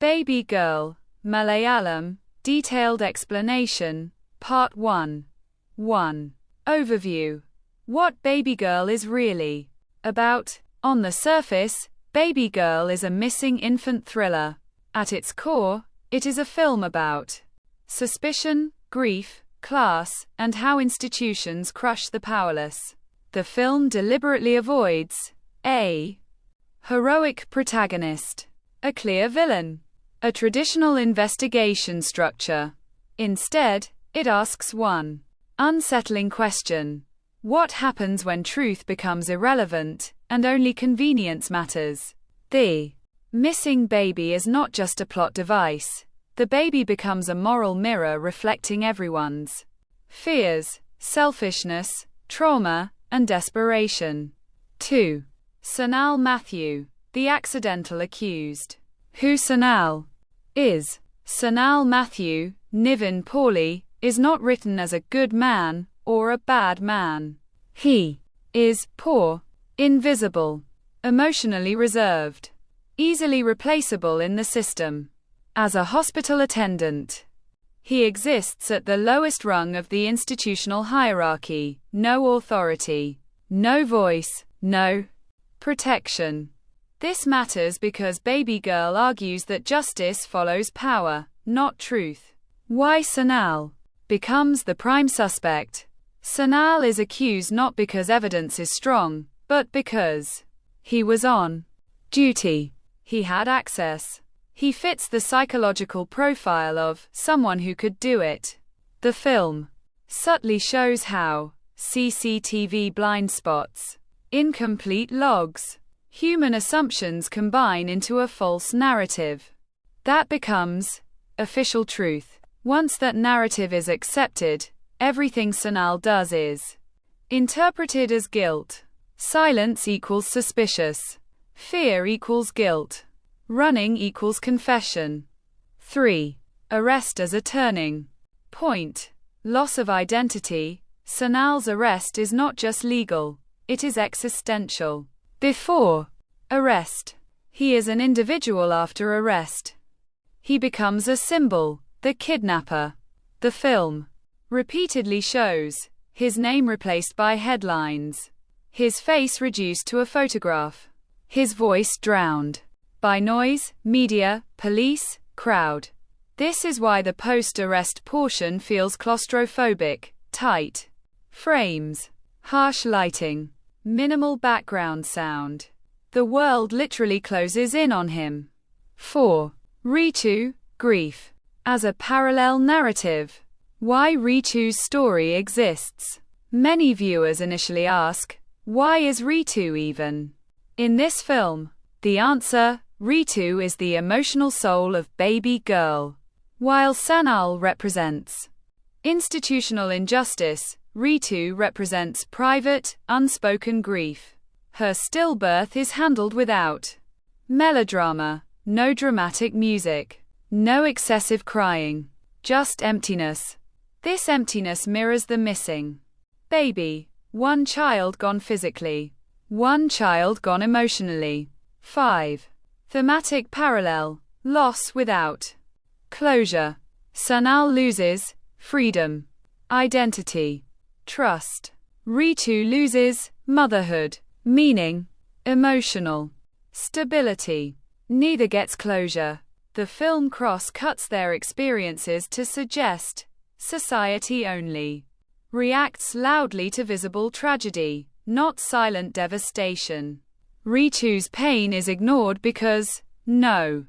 Baby Girl, Malayalam, Detailed Explanation, Part 1. 1. Overview. What Baby Girl is really about. On the surface, Baby Girl is a missing infant thriller. At its core, it is a film about suspicion, grief, class, and how institutions crush the powerless. The film deliberately avoids a heroic protagonist, a clear villain, a traditional investigation structure. Instead, it asks one unsettling question. What happens when truth becomes irrelevant, and only convenience matters? The missing baby is not just a plot device. The baby becomes a moral mirror reflecting everyone's fears, selfishness, trauma, and desperation. 2. Sanal Matthew, the accidental accused. Who Sanal is. Sanal Matthew, Nivin Pauly, is not written as a good man or a bad man. He is poor, invisible, emotionally reserved, easily replaceable in the system. As a hospital attendant, he exists at the lowest rung of the institutional hierarchy. No authority, no voice, no protection. This matters because Baby Girl argues that justice follows power, not truth. Why Sanal becomes the prime suspect. Sanal is accused not because evidence is strong, but because he was on duty. He had access. He fits the psychological profile of someone who could do it. The film subtly shows how CCTV blind spots, incomplete logs, human assumptions combine into a false narrative. That becomes official truth. Once that narrative is accepted, everything Sanal does is interpreted as guilt. Silence equals suspicious. Fear equals guilt. Running equals confession. 3. Arrest as a turning point. Loss of identity. Sanal's arrest is not just legal, it is existential. Before arrest, he is an individual. After arrest, he becomes a symbol, the kidnapper. The film repeatedly shows his name replaced by headlines, his face reduced to a photograph, his voice drowned by noise, media, police, crowd. This is why the post-arrest portion feels claustrophobic. Tight frames, harsh lighting, minimal background sound. The world literally closes in on him. 4. Ritu, grief. As a parallel narrative. Why Ritu's story exists. Many viewers initially ask, why is Ritu even in this film? The answer, Ritu is the emotional soul of Baby Girl. While Sanal represents institutional injustice, Ritu represents private, unspoken grief. Her stillbirth is handled without melodrama, no dramatic music, no excessive crying, just emptiness. This emptiness mirrors the missing baby. One child gone physically, one child gone emotionally. 5. Thematic parallel, loss without closure. Sanal loses freedom, identity, trust. Ritu loses motherhood, meaning, emotional stability. Neither gets closure. The film cross-cuts their experiences to suggest society only reacts loudly to visible tragedy, not silent devastation. Ritu's pain is ignored because no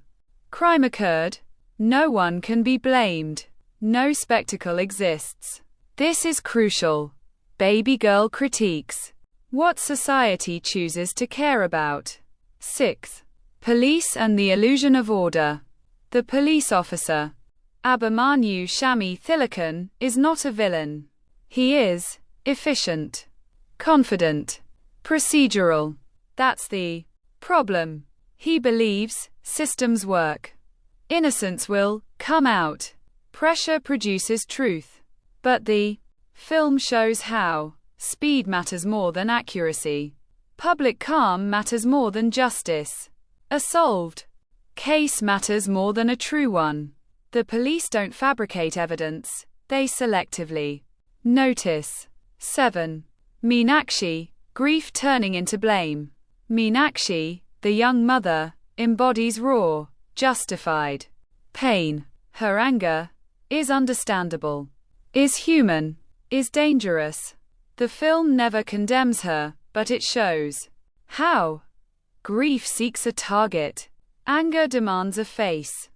crime occurred, no one can be blamed, no spectacle exists. This is crucial. Baby Girl critiques what society chooses to care about. 6. Police and the illusion of order. The police officer, Abhimanyu Shami Thilakan, is not a villain. He is efficient, confident, procedural. That's the problem. He believes systems work. Innocence will come out. Pressure produces truth. But the film shows how speed matters more than accuracy. Public calm matters more than justice. A solved case matters more than a true one. The police don't fabricate evidence, they selectively notice. 7. Meenakshi, grief turning into blame. Meenakshi, the young mother, embodies raw, justified pain. Her anger is understandable, is human, is dangerous. The film never condemns her, but it shows how grief seeks a target. Anger demands a face.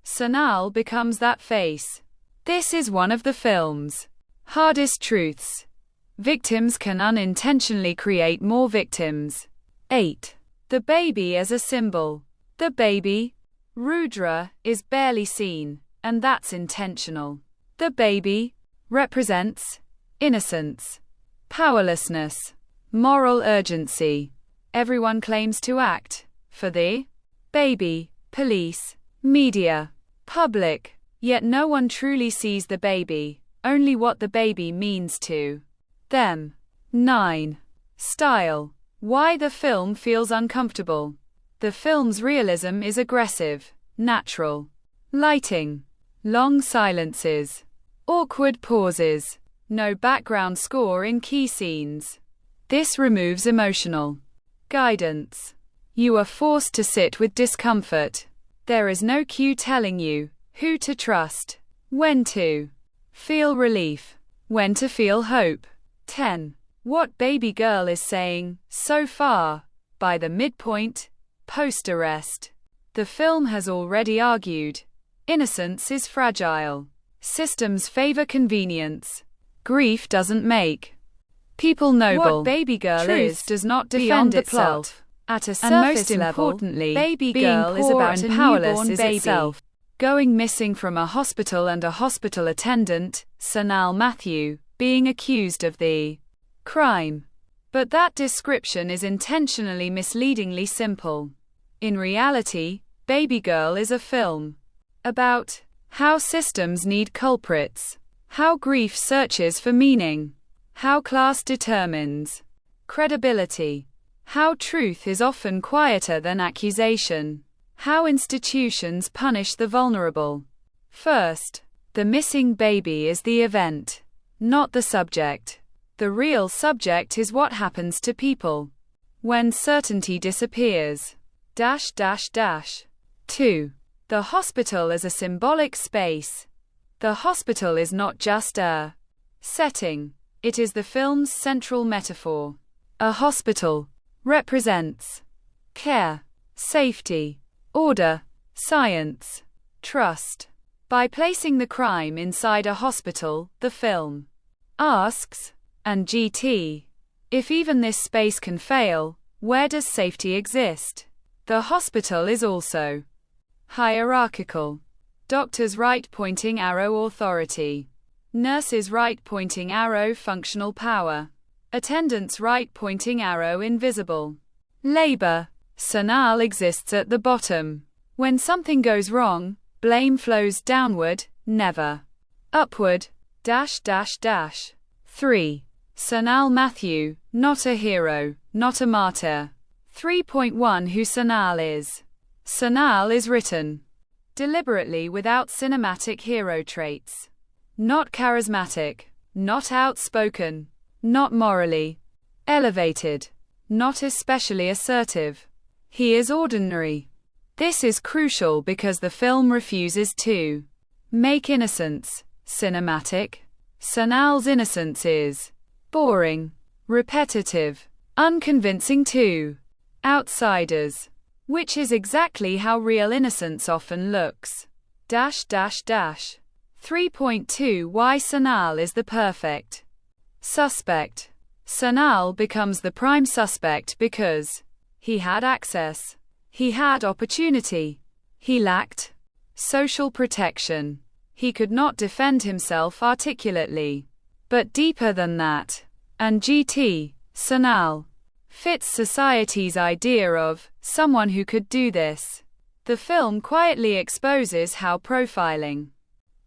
Sanal becomes that face. This is one of the film's hardest truths. Victims can unintentionally create more victims. 8. The baby as a symbol. The baby, Rudra, is barely seen, and that's intentional. The baby represents innocence, powerlessness, moral urgency. Everyone claims to act for the baby, police, media, public, yet no one truly sees the baby, only what the baby means to them. 9. Style. Why the film feels uncomfortable. The film's realism is aggressive, natural. Lighting, long silences, awkward pauses, no background score in key scenes. This removes emotional guidance. You are forced to sit with discomfort. There is no cue telling you who to trust, when to feel relief, when to feel hope. 10. What baby girl is saying, so far, by the midpoint, post-arrest. The film has already argued. Innocence is fragile. Systems favor convenience. Grief doesn't make people noble. What baby girl is does not defend itself. At a surface level, importantly, baby girl is about and powerless is baby itself. Going missing from a hospital and a hospital attendant, Sanal Matthew, being accused of the crime. But that description is intentionally misleadingly simple. In reality, Baby Girl is a film about how systems need culprits, how grief searches for meaning, how class determines credibility, how truth is often quieter than accusation, how institutions punish the vulnerable. First, the missing baby is the event, not the subject. The real subject is what happens to people when certainty disappears. 2. The hospital as a symbolic space. The hospital is not just a setting, it is the film's central metaphor. A hospital represents care, safety, order, science, trust. By placing the crime inside a hospital, the film asks, and GT, if even this space can fail, where does safety exist? The hospital is also hierarchical. Doctors right pointing arrow authority. Nurses right pointing arrow functional power. Attendants right pointing arrow invisible. Labor. Sanal exists at the bottom. When something goes wrong, blame flows downward, never upward. 3. Sanal Matthew, not a hero, not a martyr. 3.1 Who Sanal is. Sanal is written deliberately without cinematic hero traits. Not charismatic, not outspoken, not morally elevated, not especially assertive. He is ordinary. This is crucial because the film refuses to make innocence cinematic. Sanal's innocence is boring, repetitive, unconvincing to outsiders, which is exactly how real innocence often looks. 3.2 Why Sanal is the perfect suspect. Sanal becomes the prime suspect because he had access, he had opportunity, he lacked social protection, he could not defend himself articulately. But deeper than that, and GT, Sanal fits society's idea of someone who could do this. The film quietly exposes how profiling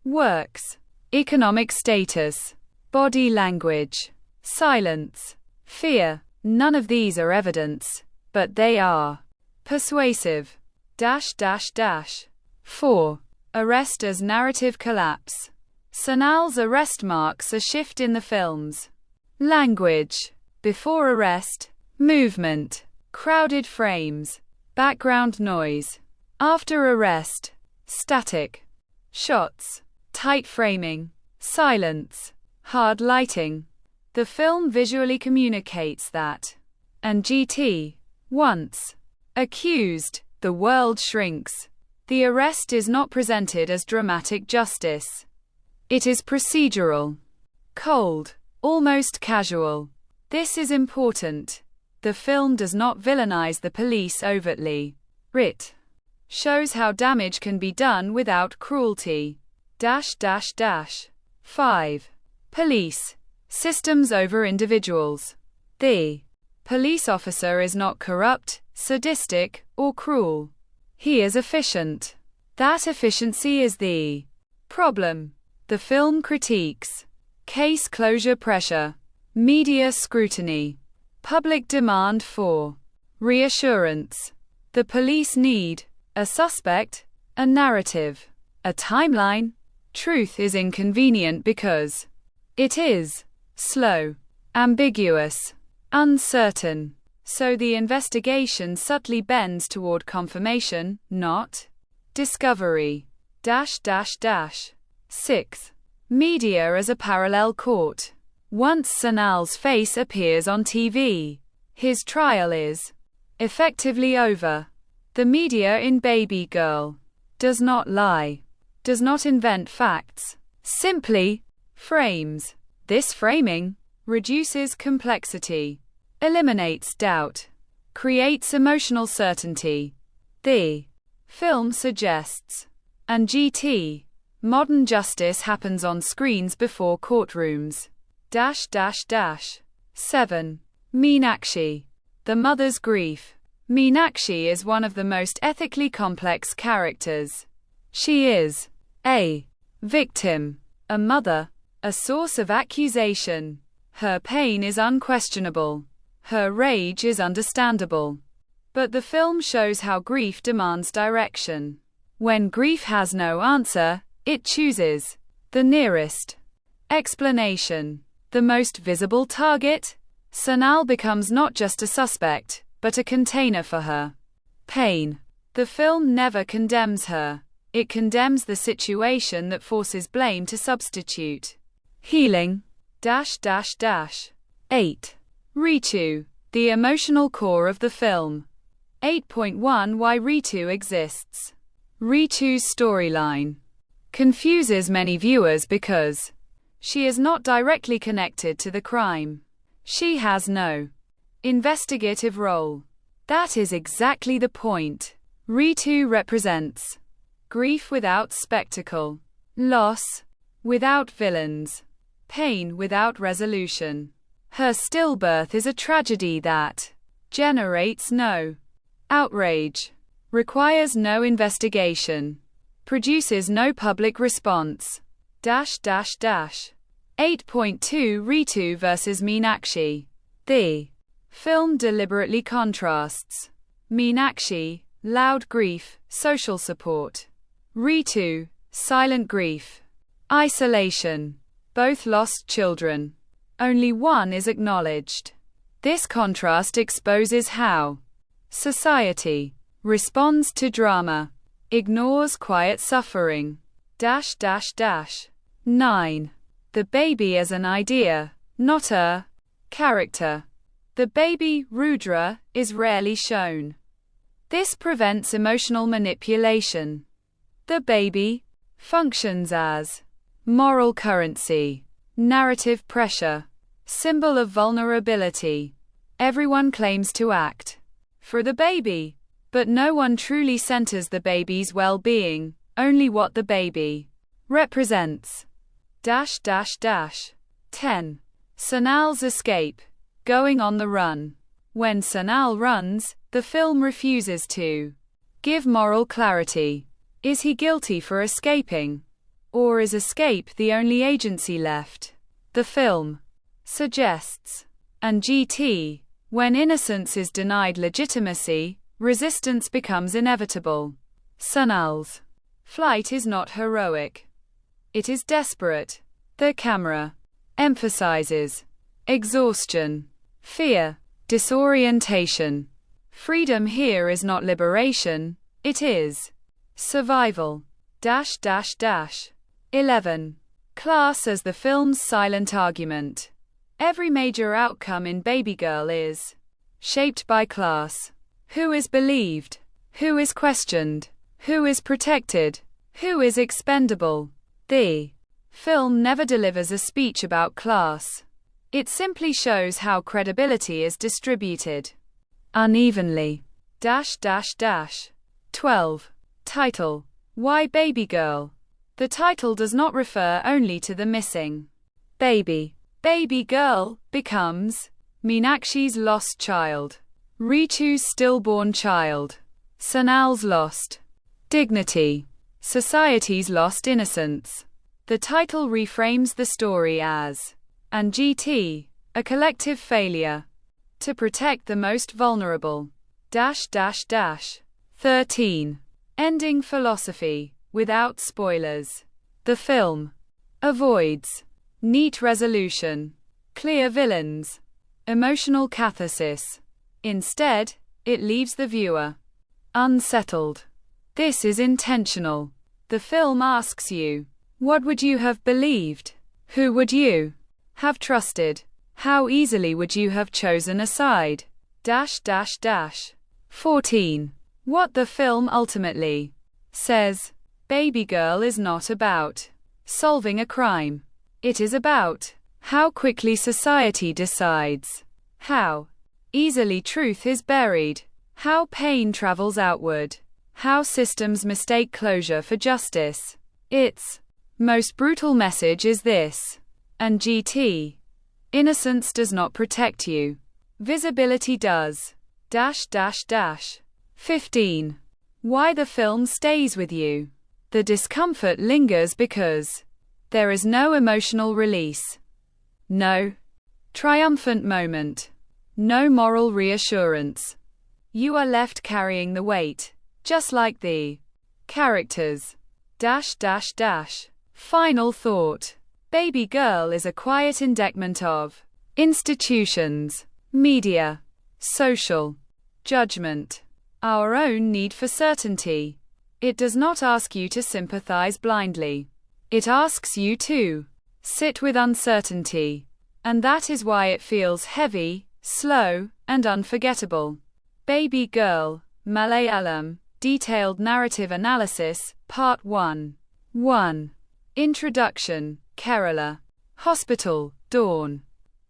works. Economic status, body language, silence, fear, none of these are evidence, but they are persuasive. 4. Arrest as narrative collapse. Sanal's arrest marks a shift in the film's language. Before arrest, movement, crowded frames, background noise. After arrest, static shots, tight framing, silence, hard lighting. The film visually communicates that. And GT. Once accused, the world shrinks. The arrest is not presented as dramatic justice. It is procedural, cold, almost casual. This is important. The film does not villainize the police overtly. It shows how damage can be done without cruelty. 5. Police systems over individuals. The police officer is not corrupt, sadistic, or cruel. He is efficient. That efficiency is the problem. The film critiques case closure pressure, media scrutiny, public demand for reassurance. The police need a suspect, a narrative, a timeline. Truth is inconvenient because it is slow, ambiguous, uncertain. So the investigation subtly bends toward confirmation, not discovery. 6. Media as a parallel court. Once Sanal's face appears on TV, his trial is effectively over. The media in Baby Girl does not lie, does not invent facts, simply frames. This framing reduces complexity, eliminates doubt, creates emotional certainty. The film suggests, and GT, modern justice happens on screens before courtrooms. 7. Meenakshi. The mother's grief. Meenakshi is one of the most ethically complex characters. She is a victim, a mother, a source of accusation. Her pain is unquestionable. Her rage is understandable. But the film shows how grief demands direction. When grief has no answer, it chooses the nearest explanation. The most visible target? Sanal becomes not just a suspect, but a container for her pain. The film never condemns her. It condemns the situation that forces blame to substitute healing. 8. Ritu. The emotional core of the film. 8.1 Why Ritu exists. Ritu's storyline confuses many viewers because she is not directly connected to the crime. She has no investigative role. That is exactly the point. Ritu represents grief without spectacle, loss without villains, pain without resolution. Her stillbirth is a tragedy that generates no outrage, requires no investigation, produces no public response. 8.2 Ritu versus Meenakshi. The film deliberately contrasts Meenakshi, loud grief, social support. Ritu, silent grief, isolation. Both lost children. Only one is acknowledged. This contrast exposes how society responds to drama, ignores quiet suffering. 9. The baby as an idea, not a character. The baby, Rudra, is rarely shown. This prevents emotional manipulation. The baby functions as moral currency, narrative pressure, symbol of vulnerability. Everyone claims to act for the baby, but no one truly centers the baby's well-being, only what the baby represents. 10. Sanal's escape. Going on the run. When Sanal runs, the film refuses to give moral clarity. Is he guilty for escaping? Or is escape the only agency left? The film suggests, and GT, when innocence is denied legitimacy, resistance becomes inevitable. Sanal's flight is not heroic. It is desperate. The camera emphasizes exhaustion, fear, disorientation. Freedom here is not liberation, it is survival. 11. Class as the film's silent argument. Every major outcome in Baby Girl is shaped by class. Who is believed? Who is questioned? Who is protected? Who is expendable? The film never delivers a speech about class. It simply shows how credibility is distributed unevenly. 12. Title: Why Baby Girl? The title does not refer only to the missing baby. Baby Girl becomes Meenakshi's lost child, Richu's stillborn child, Sanal's lost dignity, society's lost innocence. The title reframes the story as and GT, a collective failure to protect the most vulnerable. 13. Ending philosophy, without spoilers. The film avoids neat resolution, clear villains, emotional catharsis. Instead, it leaves the viewer unsettled. This is intentional. The film asks you, what would you have believed? Who would you have trusted? How easily would you have chosen a side? 14. What the film ultimately says. Baby Girl is not about solving a crime. It is about how quickly society decides, how easily truth is buried, how pain travels outward, how systems mistake closure for justice. Its most brutal message is this. And GT. Innocence does not protect you. Visibility does. 15. Why the film stays with you. The discomfort lingers because there is no emotional release. No triumphant moment. No moral reassurance. You are left carrying the weight, just like the characters. Final thought. Baby Girl is a quiet indictment of institutions, media, social judgment, our own need for certainty. It does not ask you to sympathize blindly. It asks you to sit with uncertainty. And that is why it feels heavy, slow, and unforgettable. Baby Girl, Malayalam, Detailed Narrative Analysis, Part 1. 1. Introduction, Kerala. Hospital, dawn.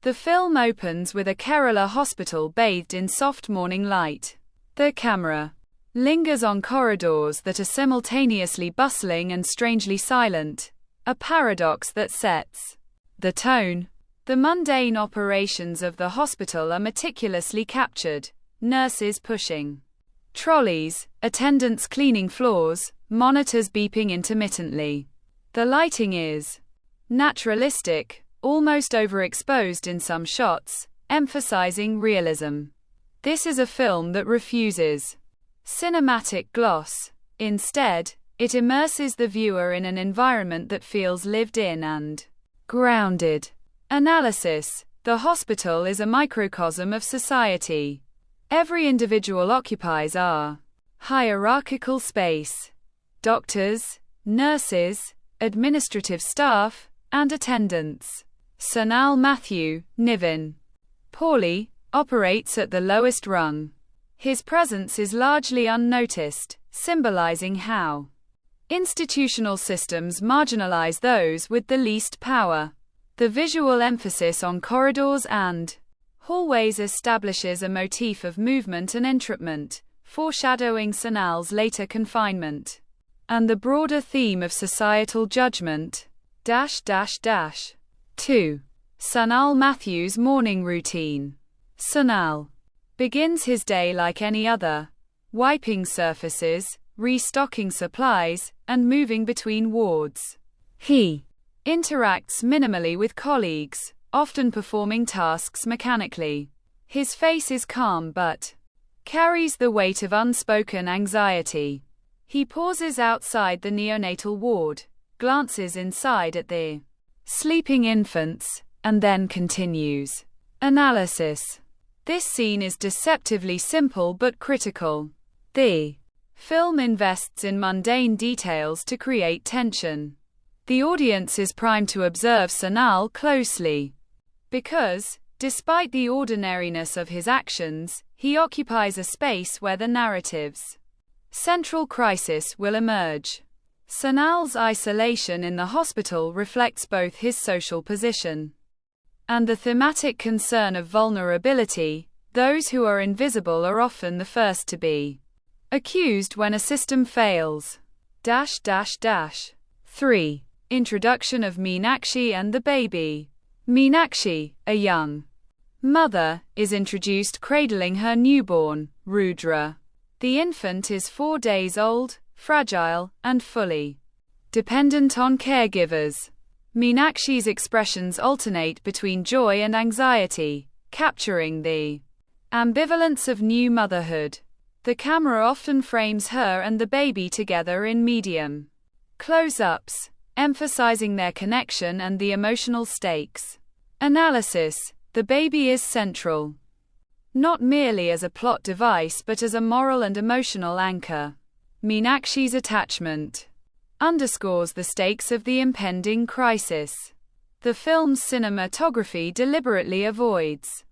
The film opens with a Kerala hospital bathed in soft morning light. The camera lingers on corridors that are simultaneously bustling and strangely silent, a paradox that sets the tone. The mundane operations of the hospital are meticulously captured, nurses pushing trolleys, attendants cleaning floors, monitors beeping intermittently. The lighting is naturalistic, almost overexposed in some shots, emphasizing realism. This is a film that refuses cinematic gloss. Instead, it immerses the viewer in an environment that feels lived in and grounded. Analysis. The hospital is a microcosm of society. Every individual occupies a hierarchical space. Doctors, nurses, administrative staff, and attendants. Sanal Matthew, Nivin Pauly, operates at the lowest rung. His presence is largely unnoticed, symbolizing how institutional systems marginalize those with the least power. The visual emphasis on corridors and hallways establishes a motif of movement and entrapment, foreshadowing Sanal's later confinement. And the broader theme of societal judgment. 2. Sanal Matthew's morning routine. Sanal begins his day like any other, wiping surfaces, restocking supplies, and moving between wards. He interacts minimally with colleagues, often performing tasks mechanically. His face is calm but carries the weight of unspoken anxiety. He pauses outside the neonatal ward, glances inside at the sleeping infants, and then continues. Analysis. This scene is deceptively simple but critical. The film invests in mundane details to create tension. The audience is primed to observe Sanal closely. Because, despite the ordinariness of his actions, he occupies a space where the narrative's central crisis will emerge. Sanal's isolation in the hospital reflects both his social position and the thematic concern of vulnerability. Those who are invisible are often the first to be accused when a system fails. 3. Introduction of Meenakshi and the baby. Meenakshi, a young mother, is introduced cradling her newborn, Rudra. The infant is 4 days old, fragile, and fully dependent on caregivers. Meenakshi's expressions alternate between joy and anxiety, capturing the ambivalence of new motherhood. The camera often frames her and the baby together in medium close-ups, emphasizing their connection and the emotional stakes. Analysis. The baby is central, not merely as a plot device but as a moral and emotional anchor. Meenakshi's attachment underscores the stakes of the impending crisis. The film's cinematography deliberately avoids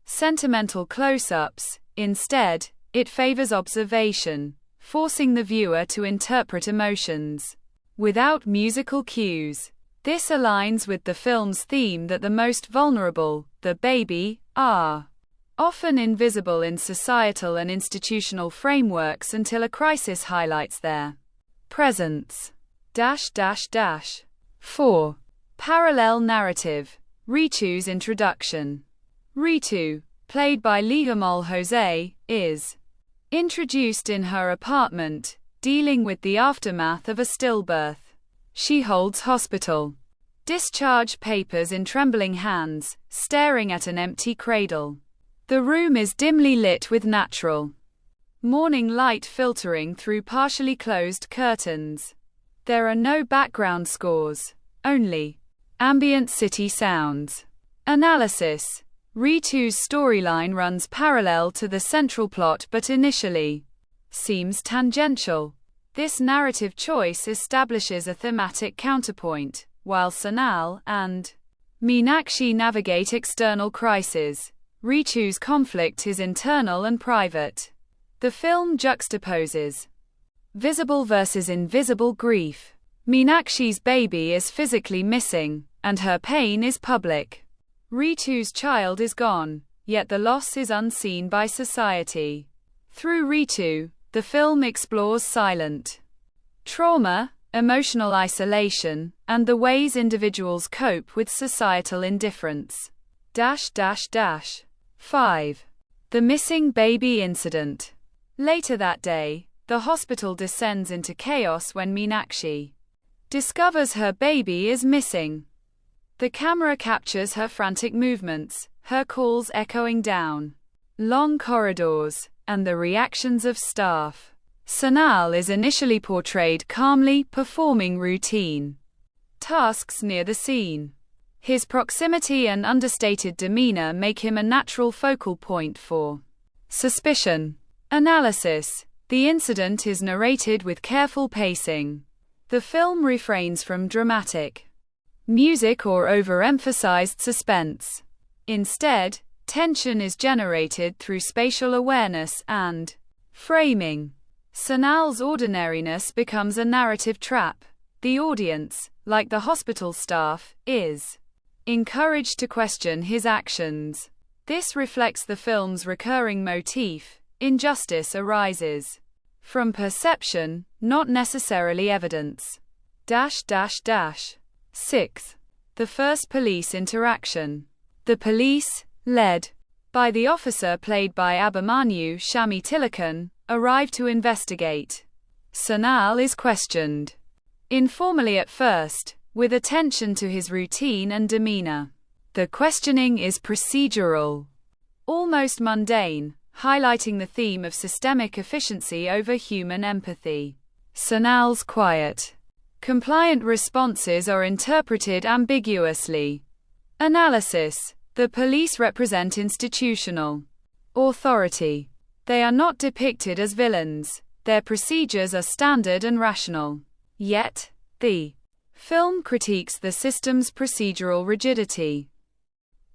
sentimental close-ups. Instead, it favors observation, forcing the viewer to interpret emotions without musical cues. This aligns with the film's theme that the most vulnerable, the baby, are often invisible in societal and institutional frameworks until a crisis highlights their presence. 4. Parallel narrative. Ritu's introduction. Ritu, played by Lijomol Jose, is introduced in her apartment, dealing with the aftermath of a stillbirth. She holds hospital discharge papers in trembling hands, staring at an empty cradle. The room is dimly lit with natural morning light filtering through partially closed curtains. There are no background scores, only ambient city sounds. Analysis. Ritu's storyline runs parallel to the central plot but initially seems tangential. This narrative choice establishes a thematic counterpoint. While Sanal and Meenakshi navigate external crises, Ritu's conflict is internal and private. The film juxtaposes visible versus invisible grief. Meenakshi's baby is physically missing, and her pain is public. Ritu's child is gone, yet the loss is unseen by society. Through Ritu, the film explores silent trauma, emotional isolation, and the ways individuals cope with societal indifference. 5. The missing baby incident. Later that day, the hospital descends into chaos when Meenakshi discovers her baby is missing. The camera captures her frantic movements, her calls echoing down long corridors, and the reactions of staff. Sanal is initially portrayed calmly, performing routine tasks near the scene. His proximity and understated demeanor make him a natural focal point for suspicion. Analysis. The incident is narrated with careful pacing. The film refrains from dramatic music or overemphasized suspense. Instead, tension is generated through spatial awareness and framing. Sanal's ordinariness becomes a narrative trap. The audience, like the hospital staff, is encouraged to question his actions. This reflects the film's recurring motif: injustice arises from perception, not necessarily evidence. 6. The first police interaction. The police, led by the officer played by Abhimanyu Shami Tilakan, arrive to investigate. Sanal is questioned informally at first, with attention to his routine and demeanor. The questioning is procedural, almost mundane, highlighting the theme of systemic efficiency over human empathy. Sanal's quiet, compliant responses are interpreted ambiguously. Analysis. The police represent institutional authority. They are not depicted as villains. Their procedures are standard and rational. Yet, the film critiques the system's procedural rigidity.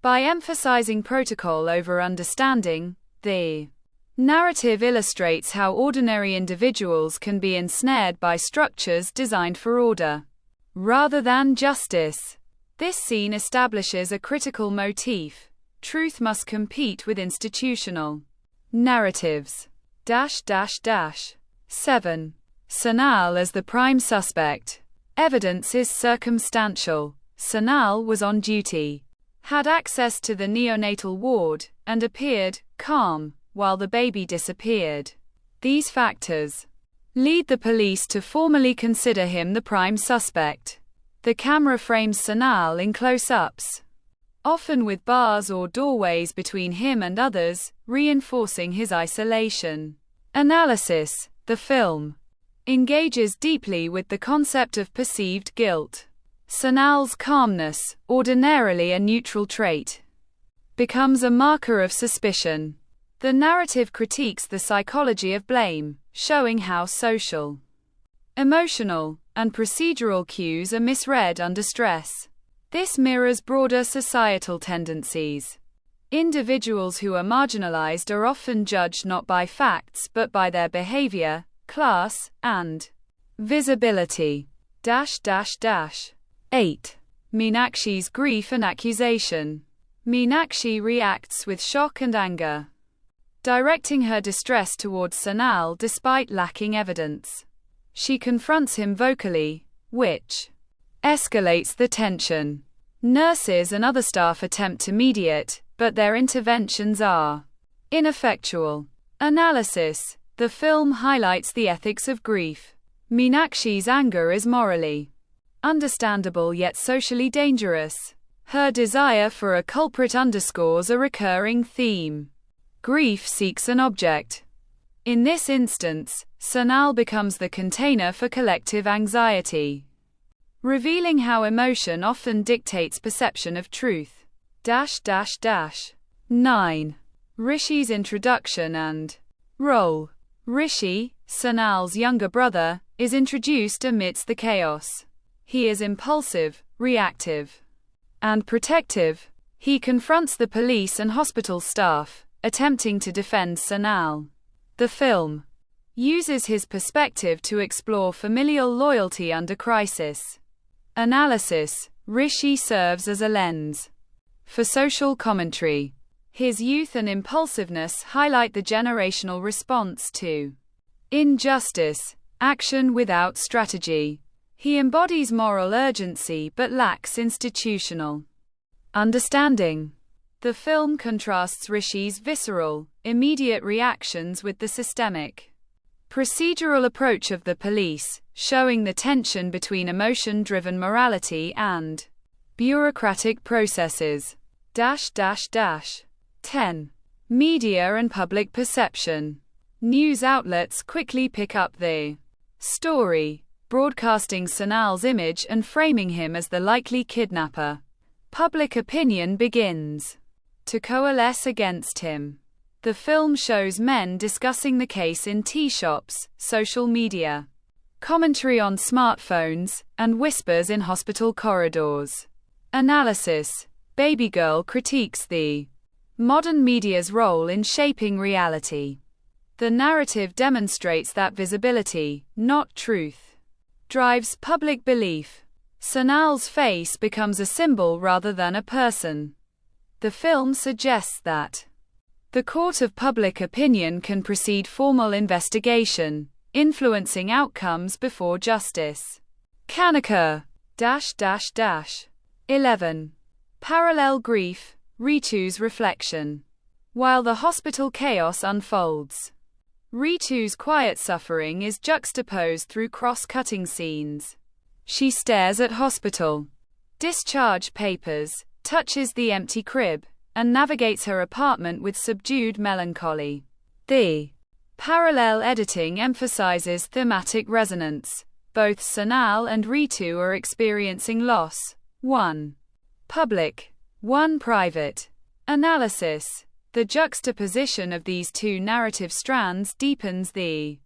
By emphasizing protocol over understanding, the narrative illustrates how ordinary individuals can be ensnared by structures designed for order rather than justice. This scene establishes a critical motif. Truth must compete with institutional narratives. 7. Sanal as the prime suspect. Evidence is circumstantial. Sanal was on duty, had access to the neonatal ward, and appeared calm while the baby disappeared. These factors lead the police to formally consider him the prime suspect. The camera frames Sanal in close-ups, often with bars or doorways between him and others, reinforcing his isolation. Analysis. The film engages deeply with the concept of perceived guilt. Sanal's calmness, ordinarily a neutral trait, becomes a marker of suspicion. The narrative critiques the psychology of blame, showing how social, emotional, and procedural cues are misread under stress. This mirrors broader societal tendencies. Individuals who are marginalized are often judged not by facts but by their behavior, class, and visibility. 8. Meenakshi's grief and accusation. Meenakshi reacts with shock and anger, directing her distress towards Sanal despite lacking evidence. She confronts him vocally, which escalates the tension. Nurses and other staff attempt to mediate, but their interventions are ineffectual. Analysis. The film highlights the ethics of grief. Meenakshi's anger is morally understandable yet socially dangerous. Her desire for a culprit underscores a recurring theme. Grief seeks an object. In this instance, Sanal becomes the container for collective anxiety, revealing how emotion often dictates perception of truth. 9. Rishi's introduction and role. Rishi, Sanal's younger brother, is introduced amidst the chaos. He is impulsive, reactive, and protective. He confronts the police and hospital staff, attempting to defend Sanal. The film uses his perspective to explore familial loyalty under crisis. Analysis. Rishi serves as a lens for social commentary. His youth and impulsiveness highlight the generational response to injustice, action without strategy. He embodies moral urgency but lacks institutional understanding. The film contrasts Rishi's visceral, immediate reactions with the systemic, procedural approach of the police, showing the tension between emotion-driven morality and bureaucratic processes. 10. Media and public perception. News outlets quickly pick up the story, broadcasting Sanal's image and framing him as the likely kidnapper. Public opinion begins to coalesce against him. The film shows men discussing the case in tea shops, social media, commentary on smartphones, and whispers in hospital corridors. Analysis. Baby Girl critiques the modern media's role in shaping reality. The narrative demonstrates that visibility, not truth, drives public belief. Sanal's face becomes a symbol rather than a person. The film suggests that the court of public opinion can precede formal investigation, influencing outcomes before justice can occur. 11. Parallel grief, Ritu's reflection. While the hospital chaos unfolds, Ritu's quiet suffering is juxtaposed through cross-cutting scenes. She stares at hospital discharge papers, touches the empty crib, and navigates her apartment with subdued melancholy. The parallel editing emphasizes thematic resonance. Both Sanal and Ritu are experiencing loss. 1. Public. 1. Private. Analysis. The juxtaposition of these two narrative strands deepens the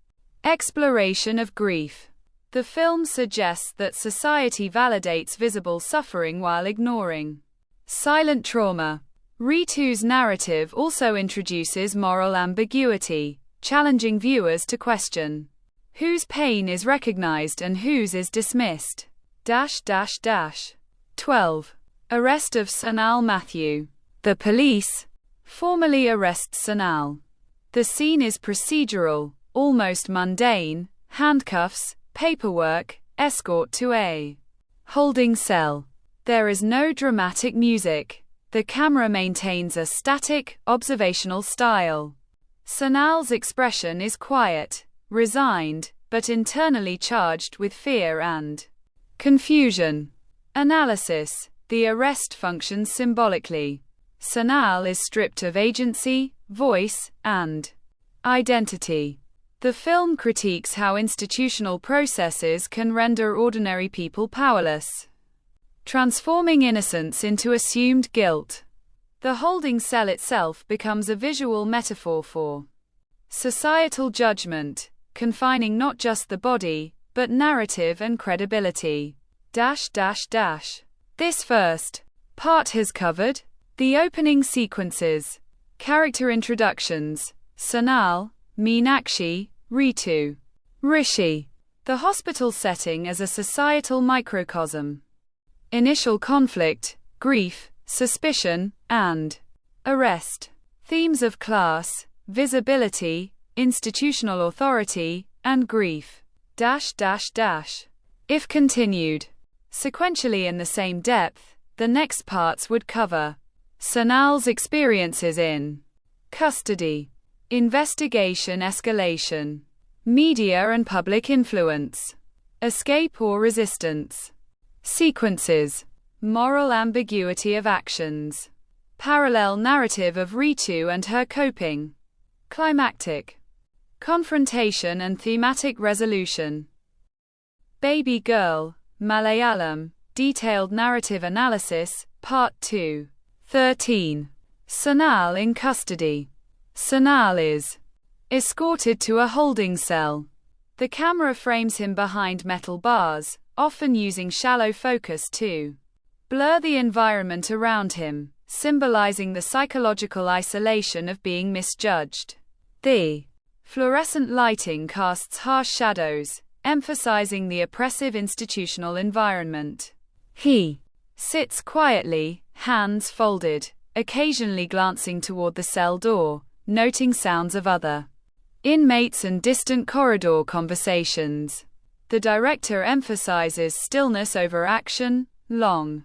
exploration of grief. The film suggests that society validates visible suffering while ignoring silent trauma. Ritu's narrative also introduces moral ambiguity, challenging viewers to question whose pain is recognized and whose is dismissed. 12. Arrest of Sanal Matthew. The police formally arrest Sanal. The scene is procedural, almost mundane: handcuffs, paperwork, escort to a holding cell. There is no dramatic music. The camera maintains a static, observational style. Sanal's expression is quiet, resigned, but internally charged with fear and confusion. Analysis. The arrest functions symbolically. Sanal is stripped of agency, voice, and identity. The film critiques how institutional processes can render ordinary people powerless, transforming innocence into assumed guilt. The holding cell itself becomes a visual metaphor for societal judgment, confining not just the body, but narrative and credibility. This first part has covered the opening sequences, character introductions, Sanal, Meenakshi, Ritu, Rishi, the hospital setting as a societal microcosm, initial conflict, grief, suspicion, and arrest, themes of class, visibility, institutional authority, and grief. If continued sequentially in the same depth, the next parts would cover Sanal's experiences in custody, investigation escalation, media and public influence, escape or resistance, sequences, moral ambiguity of actions, parallel narrative of Ritu and her coping, climactic confrontation and thematic resolution. Baby Girl, Malayalam, detailed narrative analysis, Part 2. 13. Sanal in custody. Sanal is escorted to a holding cell. The camera frames him behind metal bars, often using shallow focus to blur the environment around him, symbolizing the psychological isolation of being misjudged. The fluorescent lighting casts harsh shadows, emphasizing the oppressive institutional environment. He sits quietly, hands folded, occasionally glancing toward the cell door, noting sounds of other inmates and distant corridor conversations. The director emphasizes stillness over action. Long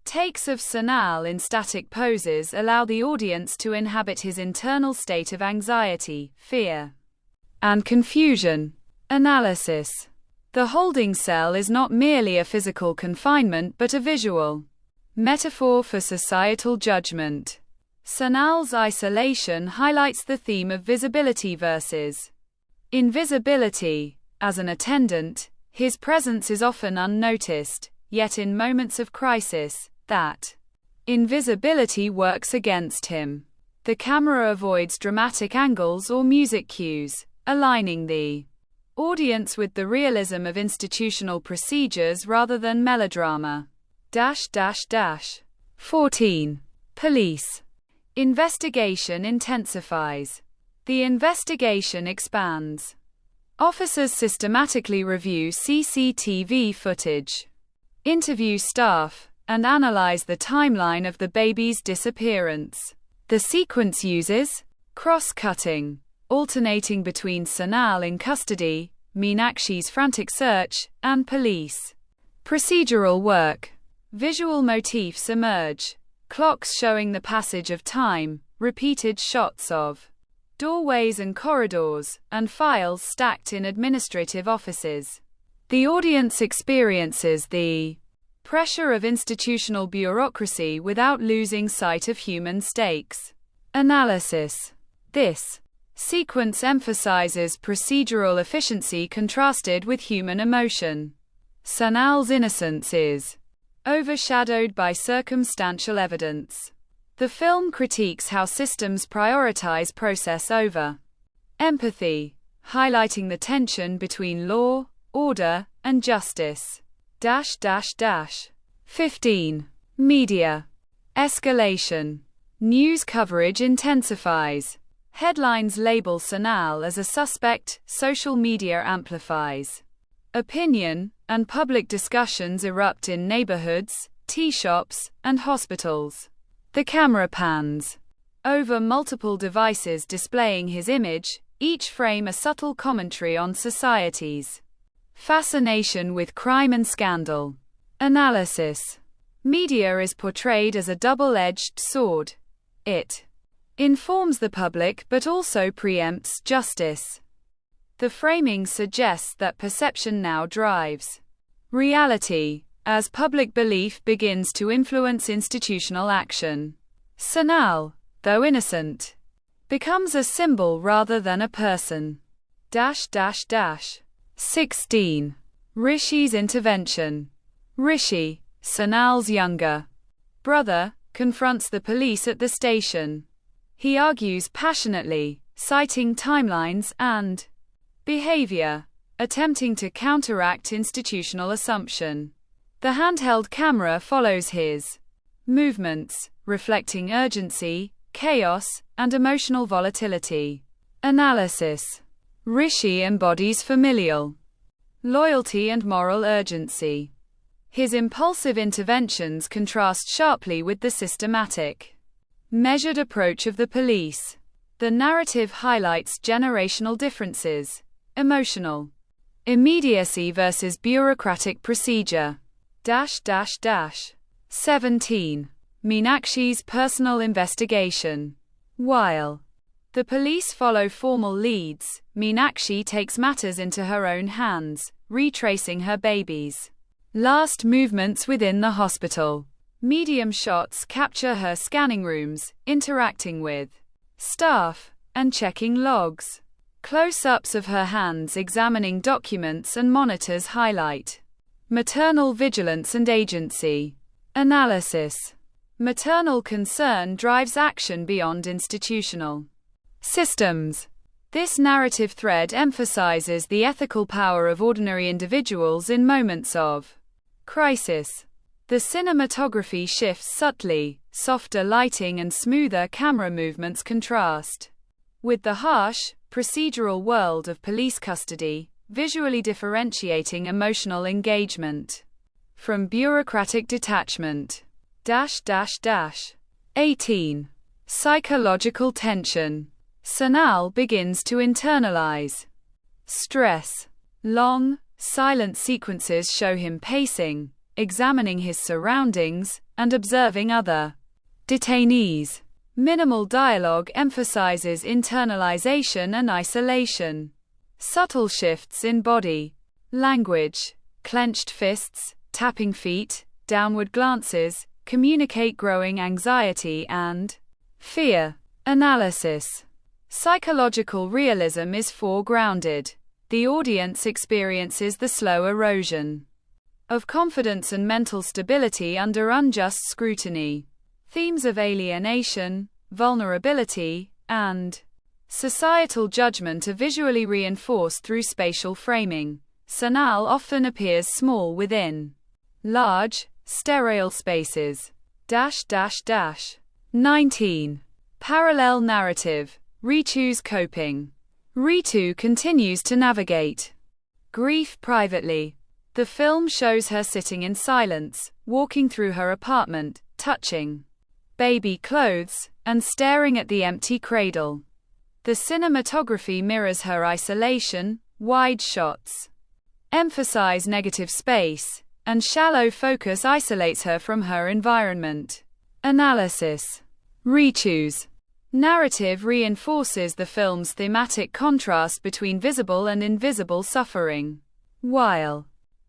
takes of Sanal in static poses allow the audience to inhabit his internal state of anxiety, fear, and confusion. Analysis. The holding cell is not merely a physical confinement but a visual metaphor for societal judgment. Sanal's isolation highlights the theme of visibility versus invisibility. As an attendant, his presence is often unnoticed, yet in moments of crisis, that invisibility works against him. The camera avoids dramatic angles or music cues, aligning the audience with the realism of institutional procedures rather than melodrama. 14. Police. Investigation intensifies. The investigation expands. Officers systematically review CCTV footage, interview staff, and analyze the timeline of the baby's disappearance. The sequence uses cross-cutting, alternating between Sanal in custody, Meenakshi's frantic search, and police procedural work. Visual motifs emerge. Clocks showing the passage of time, repeated shots of doorways and corridors, and files stacked in administrative offices. The audience experiences the pressure of institutional bureaucracy without losing sight of human stakes. Analysis. This Sequence emphasizes procedural efficiency contrasted with human emotion. Sanal's innocence is overshadowed by circumstantial evidence. The film critiques how systems prioritize process over empathy, highlighting the tension between law, order, and justice. 15. Media escalation. News coverage intensifies. Headlines label Sanal as a suspect, social media amplifies opinion, and public discussions erupt in neighborhoods, tea shops, and hospitals. The camera pans over multiple devices displaying his image, each frame a subtle commentary on society's fascination with crime and scandal. Analysis. Media is portrayed as a double-edged sword. It informs the public but also preempts justice. The framing suggests that perception now drives reality, as public belief begins to influence institutional action. Sanal, though innocent, becomes a symbol rather than a person. 16. Rishi's intervention. Rishi, Sanal's younger brother, confronts the police at the station. He argues passionately, citing timelines and behavior, attempting to counteract institutional assumption. The handheld camera follows his movements, reflecting urgency, chaos, and emotional volatility. Analysis. Rishi embodies familial loyalty and moral urgency. His impulsive interventions contrast sharply with the systematic, measured approach of the police. The narrative highlights generational differences, emotional immediacy versus bureaucratic procedure. 17. Meenakshi's personal investigation. While the police follow formal leads, Meenakshi takes matters into her own hands, retracing her baby's last movements within the hospital. Medium shots capture her scanning rooms, interacting with staff, and checking logs. Close-ups of her hands examining documents and monitors highlight maternal vigilance and agency. Analysis. Maternal concern drives action beyond institutional systems. This narrative thread emphasizes the ethical power of ordinary individuals in moments of crisis. The cinematography shifts subtly, softer lighting and smoother camera movements contrast with the harsh, procedural world of police custody, visually differentiating emotional engagement from bureaucratic detachment. 18. Psychological tension. Sanal begins to internalize stress. Long, silent sequences show him pacing, examining his surroundings, and observing other detainees. Minimal dialogue emphasizes internalization and isolation. Subtle shifts in body language, clenched fists, tapping feet, downward glances, communicate growing anxiety and fear. Analysis. Psychological realism is foregrounded. The audience experiences the slow erosion of confidence and mental stability under unjust scrutiny. Themes of alienation, vulnerability, and societal judgment are visually reinforced through spatial framing. Sanal often appears small within large, sterile spaces. 19. Parallel narrative. Ritu's coping. Ritu continues to navigate grief privately. The film shows her sitting in silence, walking through her apartment, touching baby clothes, and staring at the empty cradle. The cinematography mirrors her isolation. Wide shots emphasize negative space, and shallow focus isolates her from her environment. Analysis. Ritu's narrative reinforces the film's thematic contrast between visible and invisible suffering. While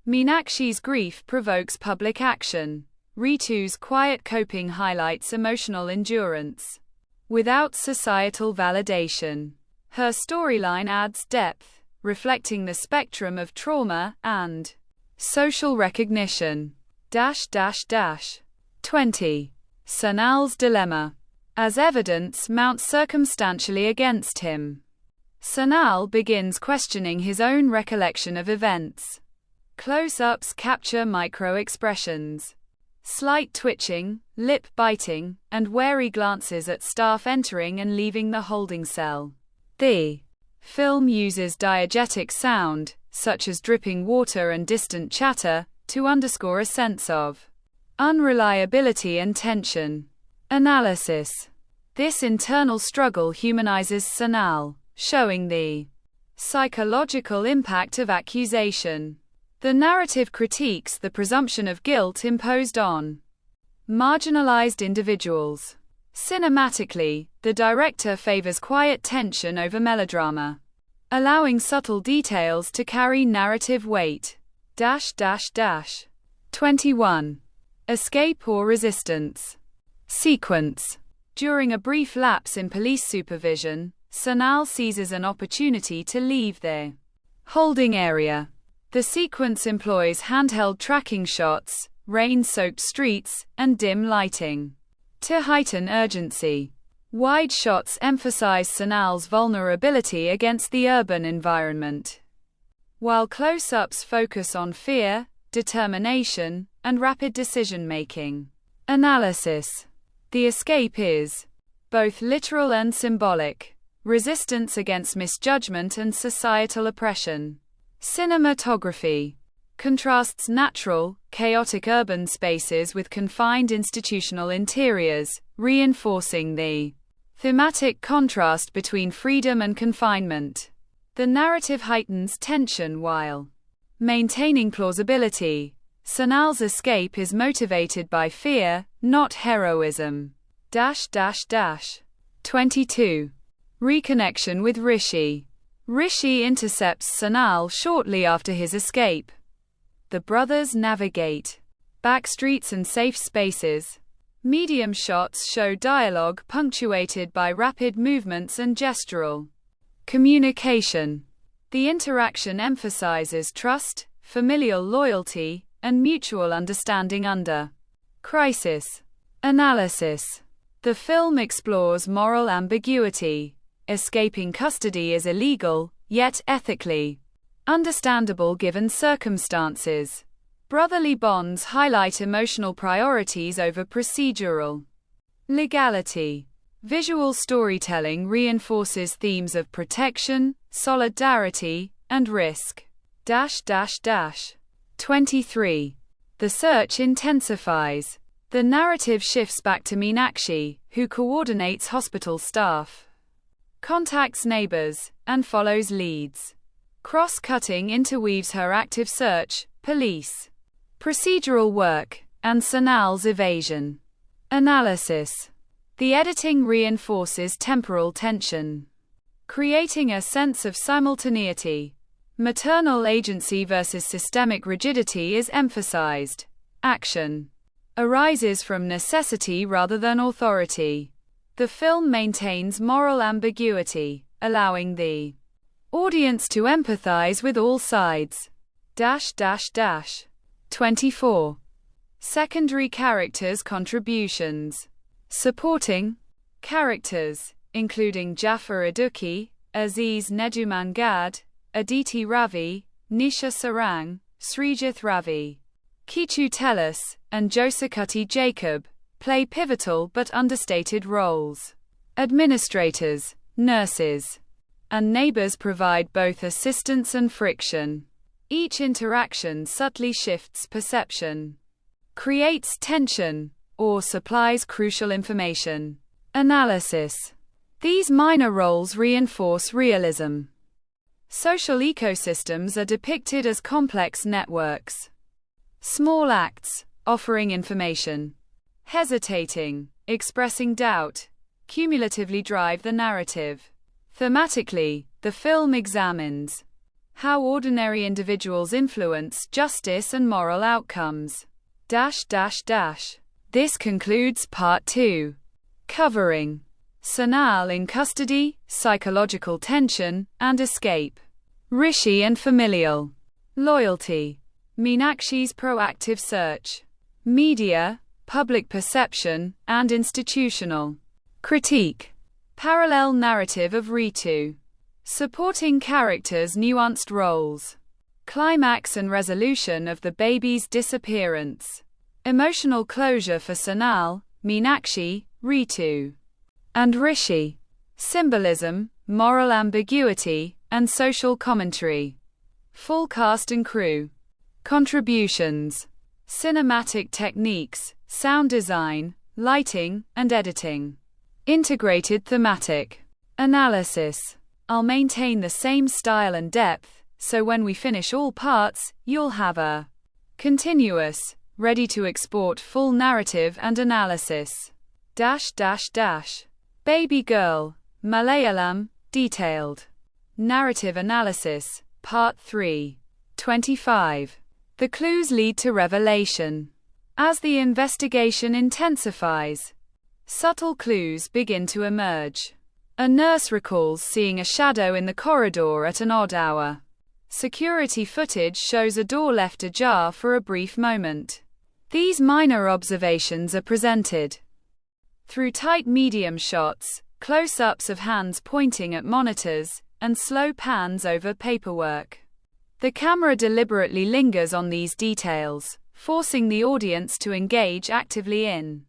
Meenakshi's grief provokes public action, Ritu's quiet coping highlights emotional endurance without societal validation. Her storyline adds depth, reflecting the spectrum of trauma and social recognition. 20. Sanal's dilemma. As evidence mounts circumstantially against him, Sanal begins questioning his own recollection of events. Close-ups capture micro-expressions. Slight twitching, lip biting, and wary glances at staff entering and leaving the holding cell. The film uses diegetic sound, such as dripping water and distant chatter, to underscore a sense of unreliability and tension. Analysis. This internal struggle humanizes Sanal, showing the psychological impact of accusation. The narrative critiques the presumption of guilt imposed on marginalized individuals. Cinematically, the director favors quiet tension over melodrama, allowing subtle details to carry narrative weight. 21. Escape or resistance. Sequence. During a brief lapse in police supervision, Sanal seizes an opportunity to leave their holding area. The sequence employs handheld tracking shots, rain-soaked streets, and dim lighting to heighten urgency. Wide shots emphasize Sanal's vulnerability against the urban environment, while close-ups focus on fear, determination, and rapid decision-making. Analysis. The escape is both literal and symbolic. Resistance against misjudgment and societal oppression. Cinematography contrasts natural, chaotic urban spaces with confined institutional interiors, reinforcing the thematic contrast between freedom and confinement. The narrative heightens tension while maintaining plausibility. Sanal's escape is motivated by fear, not heroism. 22. Reconnection with Rishi. Rishi intercepts Sanal shortly after his escape. The brothers navigate backstreets and safe spaces. Medium shots show dialogue punctuated by rapid movements and gestural communication. The interaction emphasizes trust, familial loyalty, and mutual understanding under crisis. Analysis. The film explores moral ambiguity. Escaping custody is illegal, yet ethically understandable given circumstances. Brotherly bonds highlight emotional priorities over procedural legality. Visual storytelling reinforces themes of protection, solidarity, and risk. 23. The search intensifies. The narrative shifts back to Meenakshi, who coordinates hospital staff, contacts neighbors, and follows leads. Cross-cutting interweaves her active search, police, procedural work, and Sanal's evasion. Analysis. The editing reinforces temporal tension, creating a sense of simultaneity. Maternal agency versus systemic rigidity is emphasized. Action arises from necessity rather than authority. The film maintains moral ambiguity, allowing the audience to empathize with all sides. 24. Secondary characters' contributions. Supporting characters, including Jafar Idukki, Aziz Nedumangad, Aditi Ravi, Nisha Sarang, Srijith Ravi, Kichu Telus, and Josakutty Jacob, play pivotal but understated roles. Administrators, nurses, and neighbors provide both assistance and friction. Each interaction subtly shifts perception, creates tension, or supplies crucial information. Analysis. These minor roles reinforce realism. Social ecosystems are depicted as complex networks. Small acts, offering information, hesitating, expressing doubt, cumulatively drive the narrative. Thematically, the film examines how ordinary individuals influence justice and moral outcomes. This concludes part 2, covering Sanal in custody, psychological tension, and escape. Rishi and familial loyalty. Meenakshi's proactive search. Media, public perception, and institutional critique. Parallel narrative of Ritu. Supporting characters' nuanced roles. Climax and resolution of the baby's disappearance. Emotional closure for Sanal, Meenakshi, Ritu, and Rishi. Symbolism, moral ambiguity, and social commentary. Full cast and crew. Contributions. Cinematic techniques, sound design, lighting, and editing. Integrated thematic analysis. I'll maintain the same style and depth, so when we finish all parts, you'll have a continuous, ready to export full narrative and analysis. Baby Girl, Malayalam, detailed. Narrative analysis, Part 3. 25. The clues lead to revelation. As the investigation intensifies, subtle clues begin to emerge. A nurse recalls seeing a shadow in the corridor at an odd hour. Security footage shows a door left ajar for a brief moment. These minor observations are presented through tight medium shots, close-ups of hands pointing at monitors, and slow pans over paperwork. The camera deliberately lingers on these details, forcing the audience to engage actively in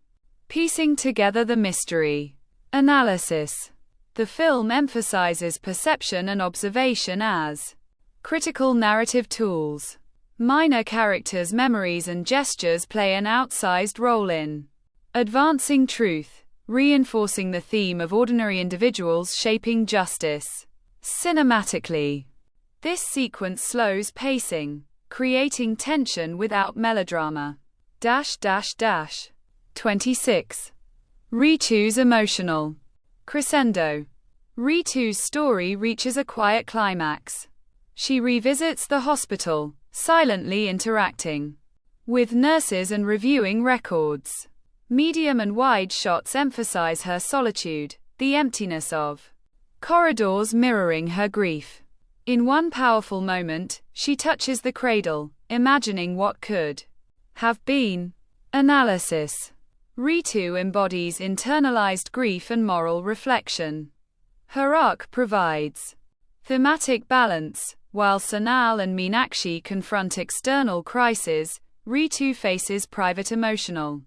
piecing together the mystery. Analysis. The film emphasizes perception and observation as critical narrative tools. Minor characters' memories and gestures play an outsized role in advancing truth, reinforcing the theme of ordinary individuals shaping justice. Cinematically, this sequence slows pacing, creating tension without melodrama. 26. Ritu's emotional crescendo. Ritu's story reaches a quiet climax. She revisits the hospital, silently interacting with nurses and reviewing records. Medium and wide shots emphasize her solitude, the emptiness of corridors mirroring her grief. In one powerful moment, she touches the cradle, imagining what could have been. Analysis. Ritu embodies internalized grief and moral reflection. Her arc provides thematic balance. While Sanal and Meenakshi confront external crises, Ritu faces private emotional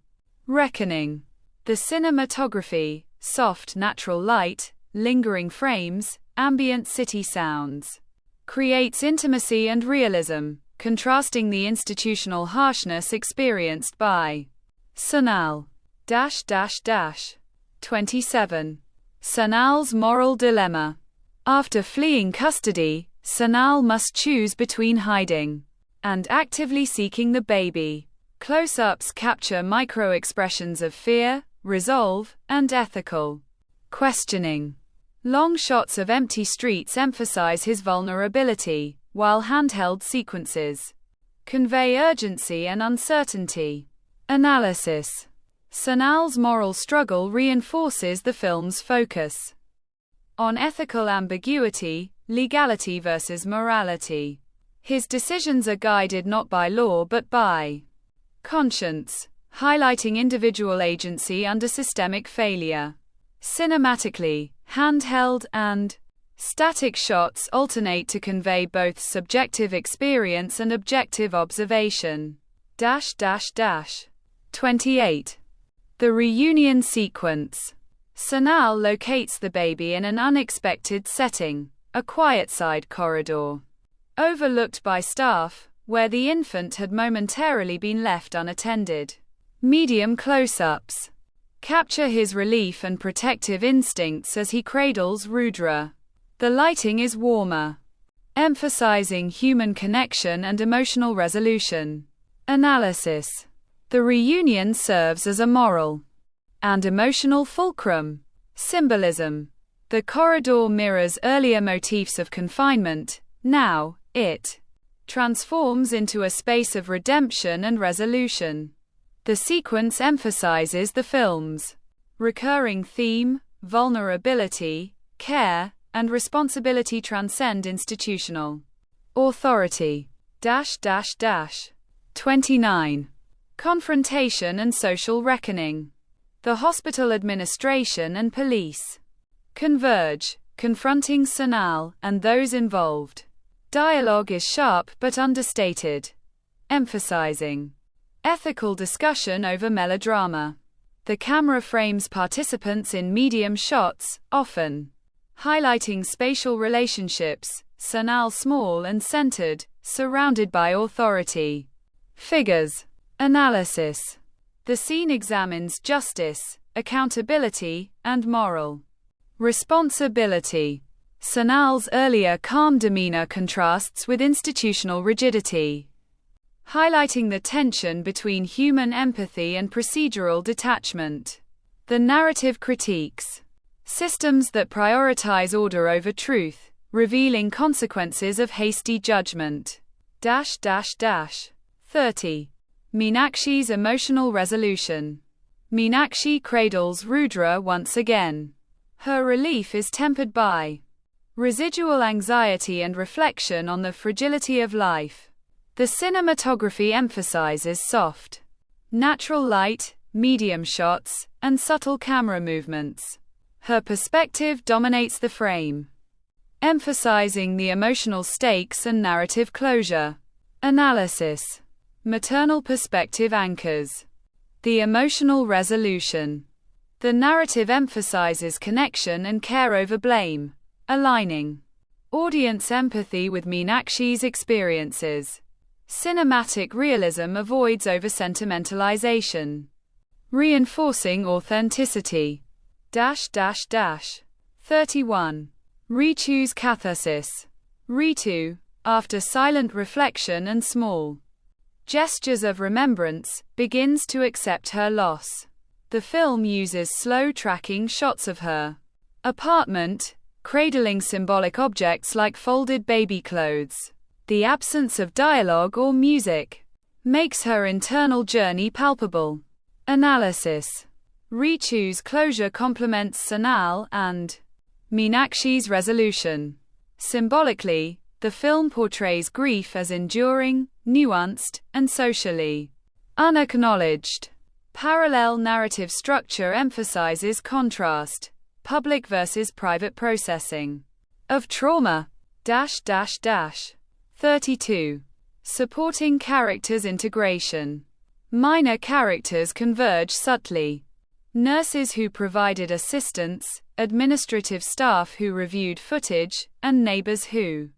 reckoning. The cinematography, soft natural light, lingering frames, ambient city sounds, creates intimacy and realism, contrasting the institutional harshness experienced by Sanal. 27. Sanal's moral dilemma. After fleeing custody, Sanal must choose between hiding and actively seeking the baby. Close-ups capture micro-expressions of fear, resolve, and ethical questioning. Long shots of empty streets emphasize his vulnerability, while handheld sequences convey urgency and uncertainty. Analysis. Sanal's moral struggle reinforces the film's focus on ethical ambiguity, legality versus morality. His decisions are guided not by law but by conscience, highlighting individual agency under systemic failure. Cinematically, handheld and static shots alternate to convey both subjective experience and objective observation. 28. The reunion sequence. Sanal locates the baby in an unexpected setting, a quiet side corridor, overlooked by staff, where the infant had momentarily been left unattended. Medium close-ups capture his relief and protective instincts as he cradles Rudra. The lighting is warmer, emphasizing human connection and emotional resolution. Analysis. The reunion serves as a moral and emotional fulcrum. Symbolism. The corridor mirrors earlier motifs of confinement. Now, it transforms into a space of redemption and resolution. The sequence emphasizes the film's recurring theme, vulnerability, care, and responsibility transcend institutional authority. 29. Confrontation and social reckoning. The hospital administration and police converge, confronting Sanal and those involved. Dialogue is sharp but understated, emphasizing ethical discussion over melodrama. The camera frames participants in medium shots, often highlighting spatial relationships, Sanal small and centered, surrounded by authority figures. Analysis. The scene examines justice, accountability, and moral responsibility. Sanal's earlier calm demeanor contrasts with institutional rigidity, highlighting the tension between human empathy and procedural detachment. The narrative critiques systems that prioritize order over truth, revealing consequences of hasty judgment. 30. Meenakshi's emotional resolution. Meenakshi cradles Rudra once again. Her relief is tempered by residual anxiety and reflection on the fragility of life. The cinematography emphasizes soft, natural light, medium shots, and subtle camera movements. Her perspective dominates the frame, emphasizing the emotional stakes and narrative closure. Analysis. Maternal perspective anchors the emotional resolution. The narrative emphasizes connection and care over blame, aligning audience empathy with Meenakshi's experiences. Cinematic realism avoids over-sentimentalization, reinforcing authenticity. 31. Ritu's catharsis. Ritu, after silent reflection and small gestures of remembrance, begins to accept her loss. The film uses slow tracking shots of her apartment, cradling symbolic objects like folded baby clothes. The absence of dialogue or music makes her internal journey palpable. Analysis. Ritu's closure complements Sanal and Meenakshi's resolution. Symbolically, the film portrays grief as enduring, nuanced, and socially unacknowledged. Parallel narrative structure emphasizes contrast, public versus private processing of trauma. 32. Supporting characters integration. Minor characters converge subtly. Nurses who provided assistance, administrative staff who reviewed footage, and neighbors who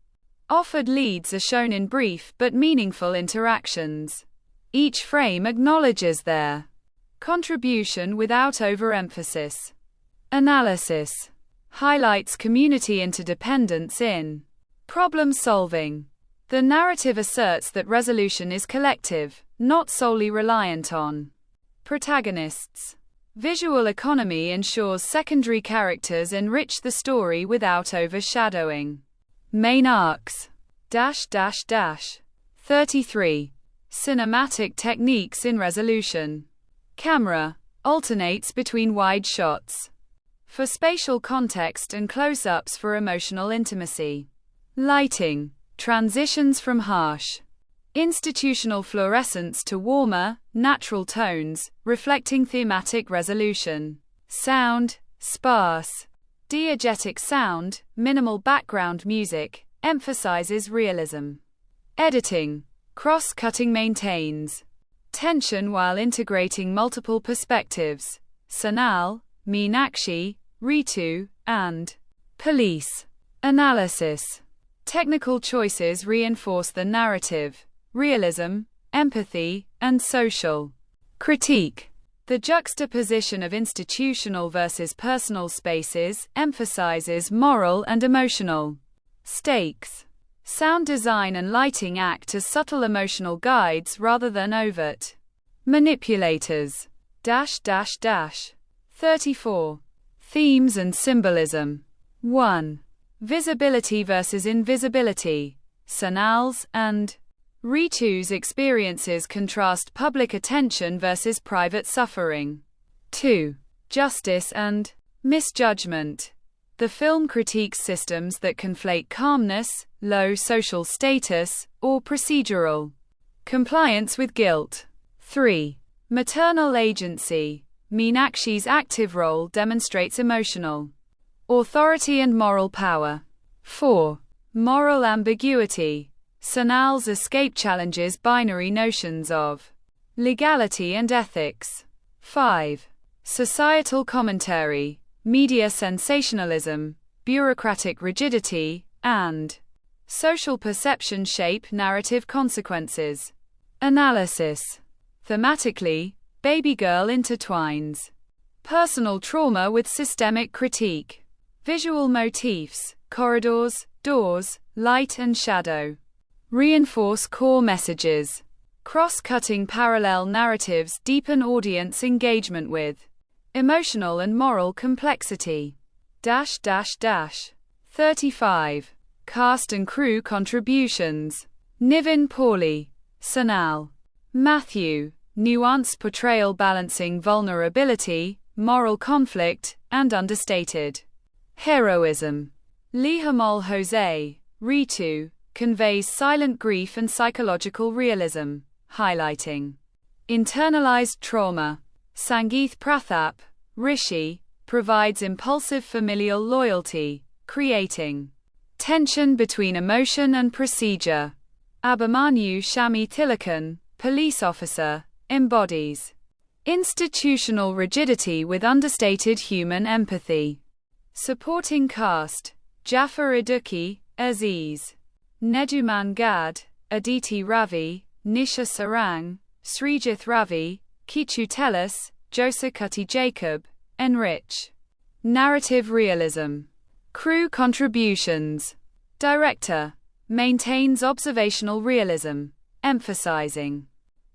offered leads are shown in brief but meaningful interactions. Each frame acknowledges their contribution without overemphasis. Analysis. Highlights community interdependence in problem solving. The narrative asserts that resolution is collective, not solely reliant on protagonists. Visual economy ensures secondary characters enrich the story without overshadowing main arcs. 33. Cinematic techniques in resolution. Camera alternates between wide shots for spatial context and close-ups for emotional intimacy. Lighting transitions from harsh institutional fluorescence to warmer, natural tones, reflecting thematic resolution. Sound sparse, diegetic sound, minimal background music, emphasizes realism. Editing cross-cutting maintains tension while integrating multiple perspectives. Sanal, Meenakshi, Ritu, and police. Analysis. Technical choices reinforce the narrative, realism, empathy, and social critique. The juxtaposition of institutional versus personal spaces emphasizes moral and emotional stakes. Sound design and lighting act as subtle emotional guides rather than overt manipulators. 34. Themes and symbolism. 1. Visibility versus invisibility. Sanal's and Ritu's experiences contrast public attention versus private suffering. 2. Justice and Misjudgment. The film critiques systems that conflate calmness, low social status, or procedural compliance with guilt. 3. Maternal agency. Meenakshi's active role demonstrates emotional authority and moral power. 4. Moral ambiguity. Sonal's escape challenges binary notions of legality and ethics. 5. Societal commentary. Media sensationalism, bureaucratic rigidity, and social perception shape narrative consequences. Analysis. Thematically, Baby Girl intertwines personal trauma with systemic critique. Visual motifs, corridors, doors, light and shadow, reinforce core messages. Cross-cutting parallel narratives deepen audience engagement with emotional and moral complexity. 35. Cast and crew contributions. Nivin Pauly, Sonal. Matthew, nuanced portrayal balancing vulnerability, moral conflict, and understated heroism. Lijomol Jose, Ritu, conveys silent grief and psychological realism, highlighting internalized trauma. Sangeeth Prathap, Rishi, provides impulsive familial loyalty, creating tension between emotion and procedure. Abhimanyu Shami Thilakan, police officer, embodies institutional rigidity with understated human empathy. Supporting cast: Jafar Iduki, Aziz, Neduman Gad, Aditi Ravi, Nisha Sarang, Srijith Ravi, Kichu Tellis, Josakutty Jacob. Enrich narrative realism. Crew contributions. Director maintains observational realism, emphasizing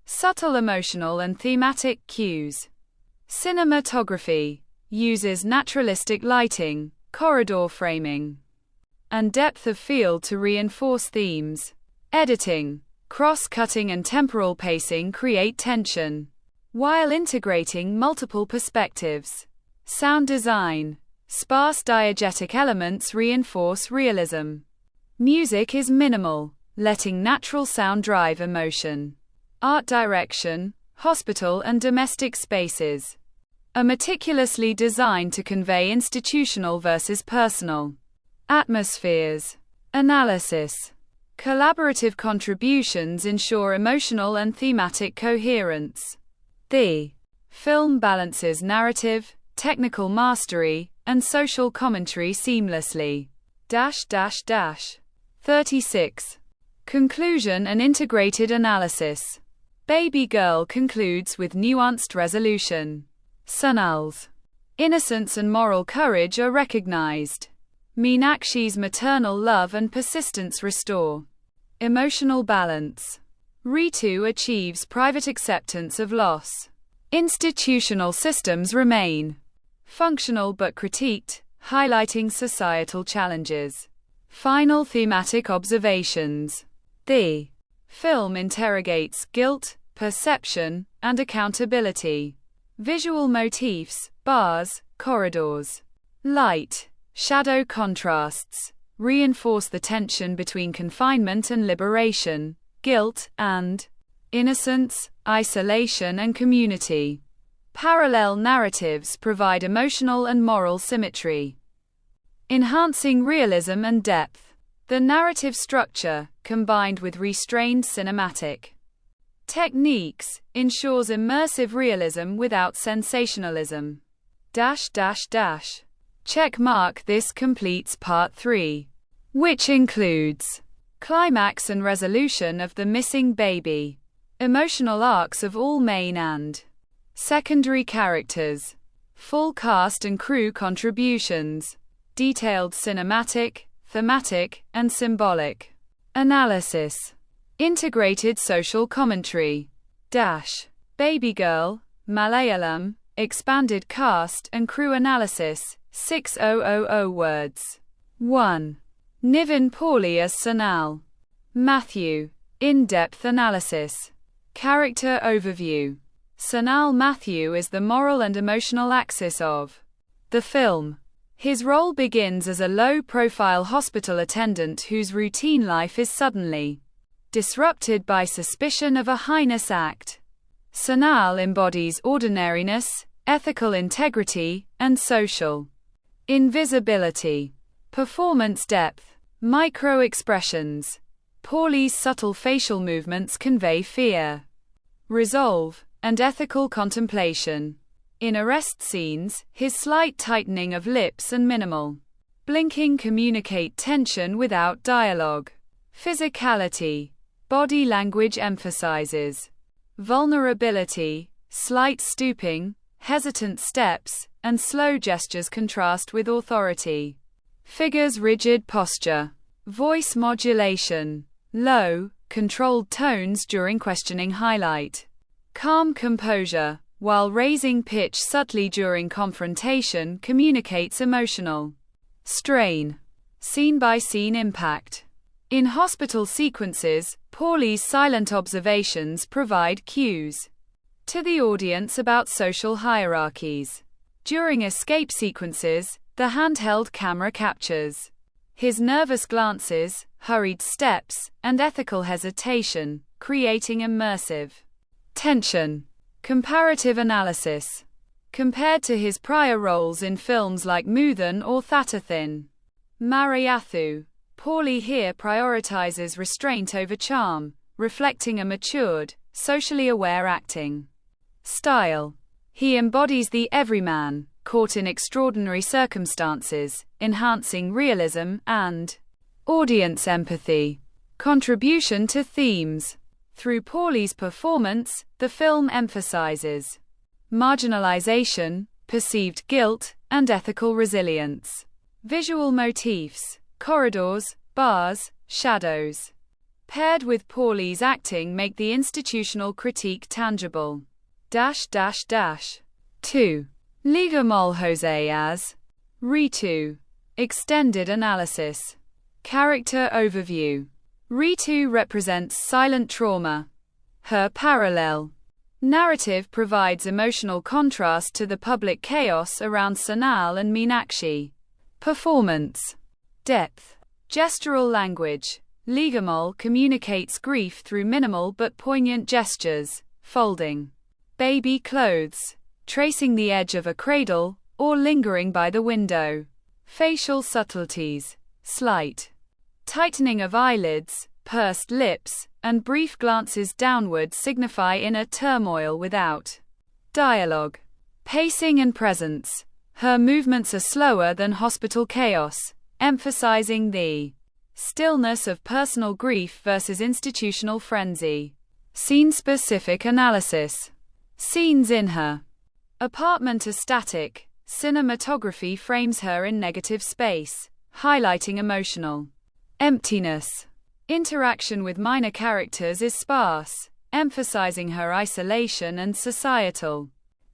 subtle emotional and thematic cues. Cinematography uses naturalistic lighting, corridor framing, and depth of field to reinforce themes. Editing, cross-cutting and temporal pacing create tension, while integrating multiple perspectives. Sound design, sparse diegetic elements reinforce realism. Music is minimal, letting natural sound drive emotion. Art direction, hospital and domestic spaces are meticulously designed to convey institutional versus personal atmospheres. Analysis. Collaborative contributions ensure emotional and thematic coherence. The film balances narrative, technical mastery, and social commentary seamlessly. 36. Conclusion and integrated analysis. Baby Girl concludes with nuanced resolution. Sonal's innocence and moral courage are recognized. Meenakshi's maternal love and persistence restore emotional balance. Ritu achieves private acceptance of loss. Institutional systems remain functional but critiqued, highlighting societal challenges. Final thematic observations. The film interrogates guilt, perception, and accountability. Visual motifs, bars, corridors, light, shadow contrasts reinforce the tension between confinement and liberation, guilt and innocence, isolation and community. Parallel narratives provide emotional and moral symmetry, enhancing realism and depth. The narrative structure, combined with restrained cinematic techniques, ensures immersive realism without sensationalism. Check mark. This completes part 3, which includes climax and resolution of the missing baby, emotional arcs of all main and secondary characters, full cast and crew contributions, detailed cinematic, thematic, and symbolic analysis, integrated social commentary. Baby Girl, Malayalam, expanded cast and crew analysis, 6000 words. 1. Nivin Pauly as Sonal. Matthew. In-depth analysis. Character overview. Sonal Matthew is the moral and emotional axis of The film. His role begins as a low-profile hospital attendant whose routine life is suddenly disrupted by suspicion of a heinous act. Sanal embodies ordinariness, ethical integrity, and social invisibility. Performance depth. Micro-expressions. Pauly's subtle facial movements convey fear, resolve, and ethical contemplation. In arrest scenes, his slight tightening of lips and minimal blinking communicate tension without dialogue. Physicality. Body language emphasizes vulnerability, slight stooping, hesitant steps, and slow gestures contrast with authority. Figure's rigid posture. Voice modulation. Low, controlled tones during questioning highlight calm composure, while raising pitch subtly during confrontation communicates emotional strain. Scene-by-scene impact. In hospital sequences, Pauly's silent observations provide cues to the audience about social hierarchies. During escape sequences, the handheld camera captures his nervous glances, hurried steps, and ethical hesitation, creating immersive tension. Comparative analysis. Compared to his prior roles in films like Muthan or Thathathin Marayathu, Pauly here prioritizes restraint over charm, reflecting a matured, socially aware acting style. He embodies the everyman, caught in extraordinary circumstances, enhancing realism and audience empathy. Contribution to themes. Through Pauly's performance, the film emphasizes marginalization, perceived guilt, and ethical resilience. Visual motifs. Corridors, bars, shadows, paired with Pauly's acting make the institutional critique tangible. 2. Lijomol Jose as Ritu. Extended analysis. Character overview. Ritu represents silent trauma. Her parallel narrative provides emotional contrast to the public chaos around Sanal and Meenakshi. Performance depth. Gestural language. Lijomol communicates grief through minimal but poignant gestures, folding baby clothes, tracing the edge of a cradle, or lingering by the window. Facial subtleties. Slight tightening of eyelids, pursed lips, and brief glances downward signify inner turmoil without dialogue. Pacing and presence. Her movements are slower than hospital chaos, emphasizing the stillness of personal grief versus institutional frenzy. Scene-specific analysis. Scenes in her apartment are static. Cinematography frames her in negative space, highlighting emotional emptiness. Interaction with minor characters is sparse, emphasizing her isolation and societal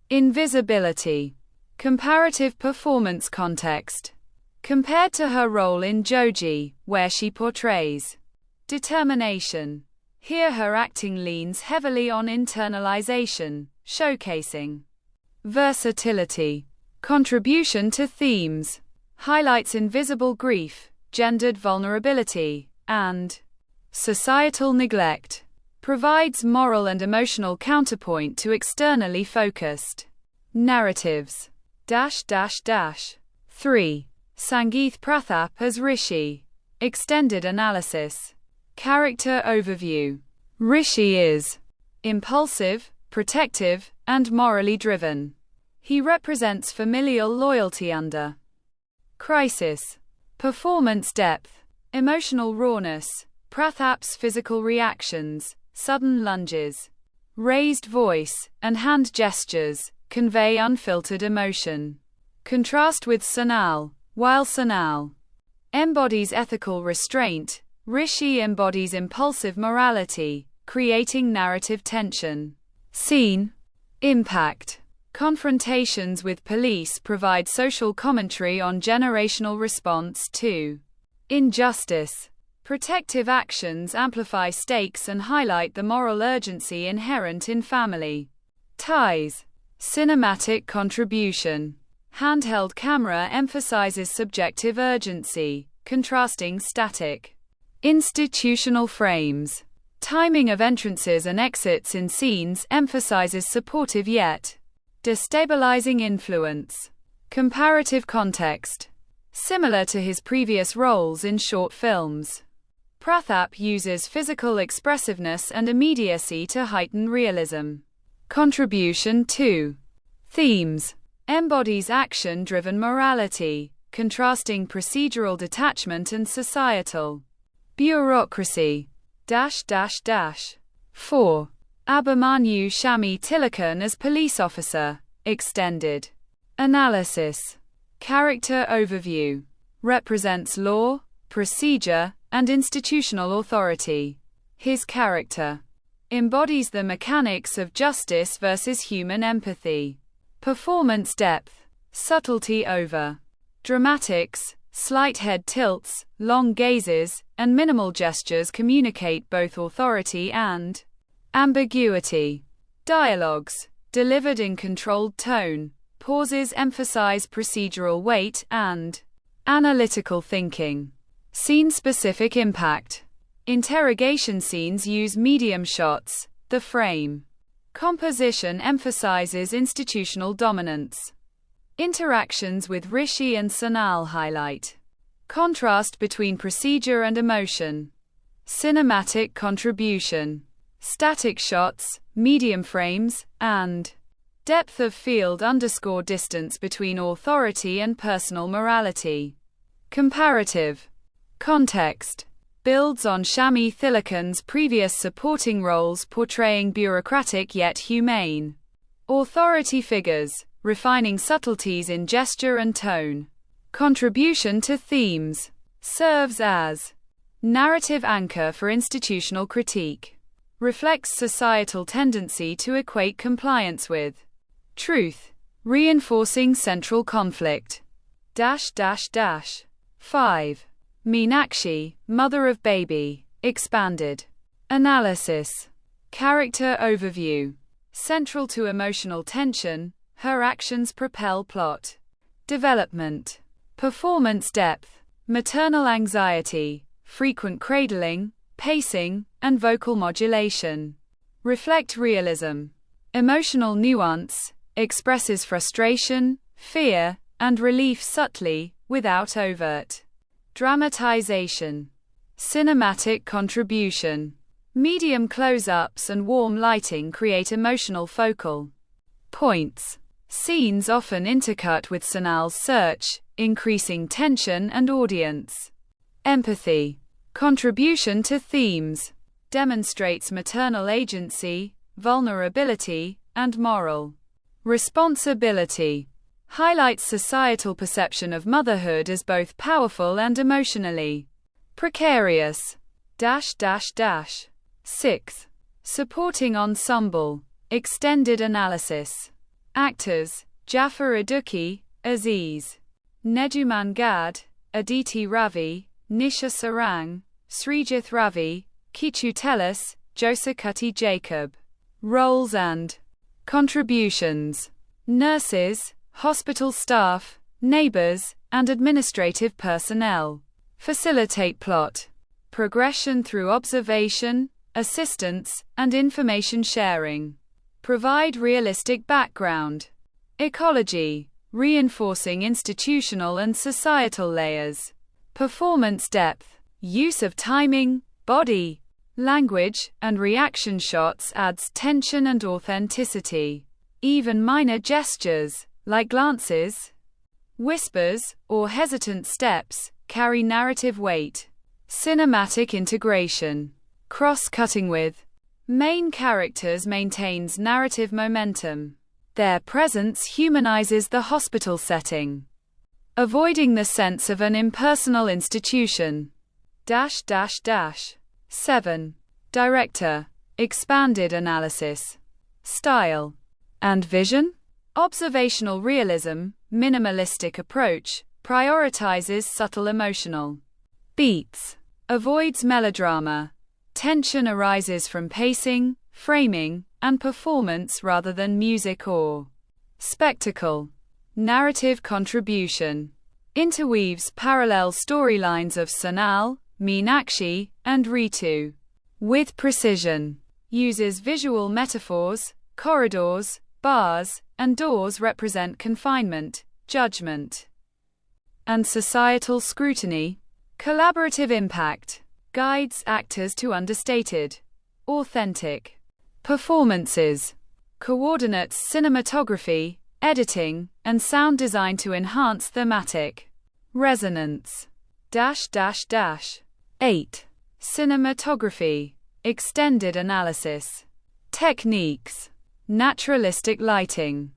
invisibility. Comparative performance context. Compared to her role in Joji, where she portrays determination, here her acting leans heavily on internalization, showcasing versatility. Contribution to themes. Highlights invisible grief, gendered vulnerability, and societal neglect. Provides moral and emotional counterpoint to externally focused narratives. 3. Sangeeth Prathap as Rishi. Extended analysis. Character overview. Rishi is impulsive, protective, and morally driven. He represents familial loyalty under crisis. Performance depth. Emotional rawness. Prathap's physical reactions, sudden lunges, raised voice, and hand gestures convey unfiltered emotion. Contrast with Sanal. While Sanal embodies ethical restraint, Rishi embodies impulsive morality, creating narrative tension. Scene. Impact. Confrontations with police provide social commentary on generational response to injustice. Protective actions amplify stakes and highlight the moral urgency inherent in family ties. Cinematic contribution. Handheld camera emphasizes subjective urgency, contrasting static. Institutional frames. Timing of entrances and exits in scenes emphasizes supportive yet destabilizing influence. Comparative context. Similar to his previous roles in short films, Prathap uses physical expressiveness and immediacy to heighten realism. Contribution 2. Themes. Embodies action-driven morality, contrasting procedural detachment and societal bureaucracy. 4. Abhimanyu Shami Tilakan as police officer, extended. Analysis. Character overview. Represents law, procedure, and institutional authority. His character embodies the mechanics of justice versus human empathy. Performance depth. Subtlety over dramatics. Slight head tilts, long gazes, and minimal gestures communicate both authority and ambiguity. Dialogues. Delivered in controlled tone. Pauses emphasize procedural weight and analytical thinking. Scene-specific impact. Interrogation scenes use medium shots. The frame composition emphasizes institutional dominance. Interactions with Rishi and Sonal highlight contrast between procedure and emotion. Cinematic contribution. Static shots, medium frames, and depth of field underscore distance between authority and personal morality. Comparative context. Builds on Shami Thilakan's previous supporting roles portraying bureaucratic yet humane authority figures, refining subtleties in gesture and tone. Contribution to themes. Serves as narrative anchor for institutional critique. Reflects societal tendency to equate compliance with truth, reinforcing central conflict. 5. Meenakshi, mother of baby, expanded. Analysis. Character overview. Central to emotional tension, her actions propel plot development. Performance depth. Maternal anxiety, frequent cradling, pacing, and vocal modulation. Reflect realism. Emotional nuance. Expresses frustration, fear, and relief subtly, without overt dramatization. Cinematic contribution. Medium close-ups and warm lighting create emotional focal points. Scenes often intercut with Sonal's search, increasing tension and audience empathy. Contribution to themes. Demonstrates maternal agency, vulnerability, and moral responsibility. Highlights societal perception of motherhood as both powerful and emotionally precarious. 6. Supporting ensemble. Extended analysis. Actors: Jafar Iduki, Aziz Neduman Gad, Aditi Ravi, Nisha Sarang, Srijith Ravi, Kichu Tellis, Josakutty Jacob. Roles and contributions. Nurses, hospital staff, neighbors, and administrative personnel. Facilitate plot progression through observation, assistance, and information sharing. Provide realistic background. Ecology, reinforcing institutional and societal layers. Performance depth. Use of timing, body, language, and reaction shots adds tension and authenticity. Even minor gestures, like glances, whispers, or hesitant steps, carry narrative weight. Cinematic integration. Cross-cutting with main characters maintains narrative momentum. Their presence humanizes the hospital setting, avoiding the sense of an impersonal institution. 7. Director. Expanded analysis. Style and vision. Observational realism, minimalistic approach, prioritizes subtle emotional beats, avoids melodrama. Tension arises from pacing, framing, and performance rather than music or spectacle. Narrative contribution. Interweaves parallel storylines of Sonal, Meenakshi, and Ritu. With precision. Uses visual metaphors, corridors, bars, and doors represent confinement, judgment, and societal scrutiny. Collaborative impact. Guides actors to understated, authentic performances. Coordinates cinematography, editing, and sound design to enhance thematic resonance. 8. Cinematography. Extended analysis. Techniques. Naturalistic lighting.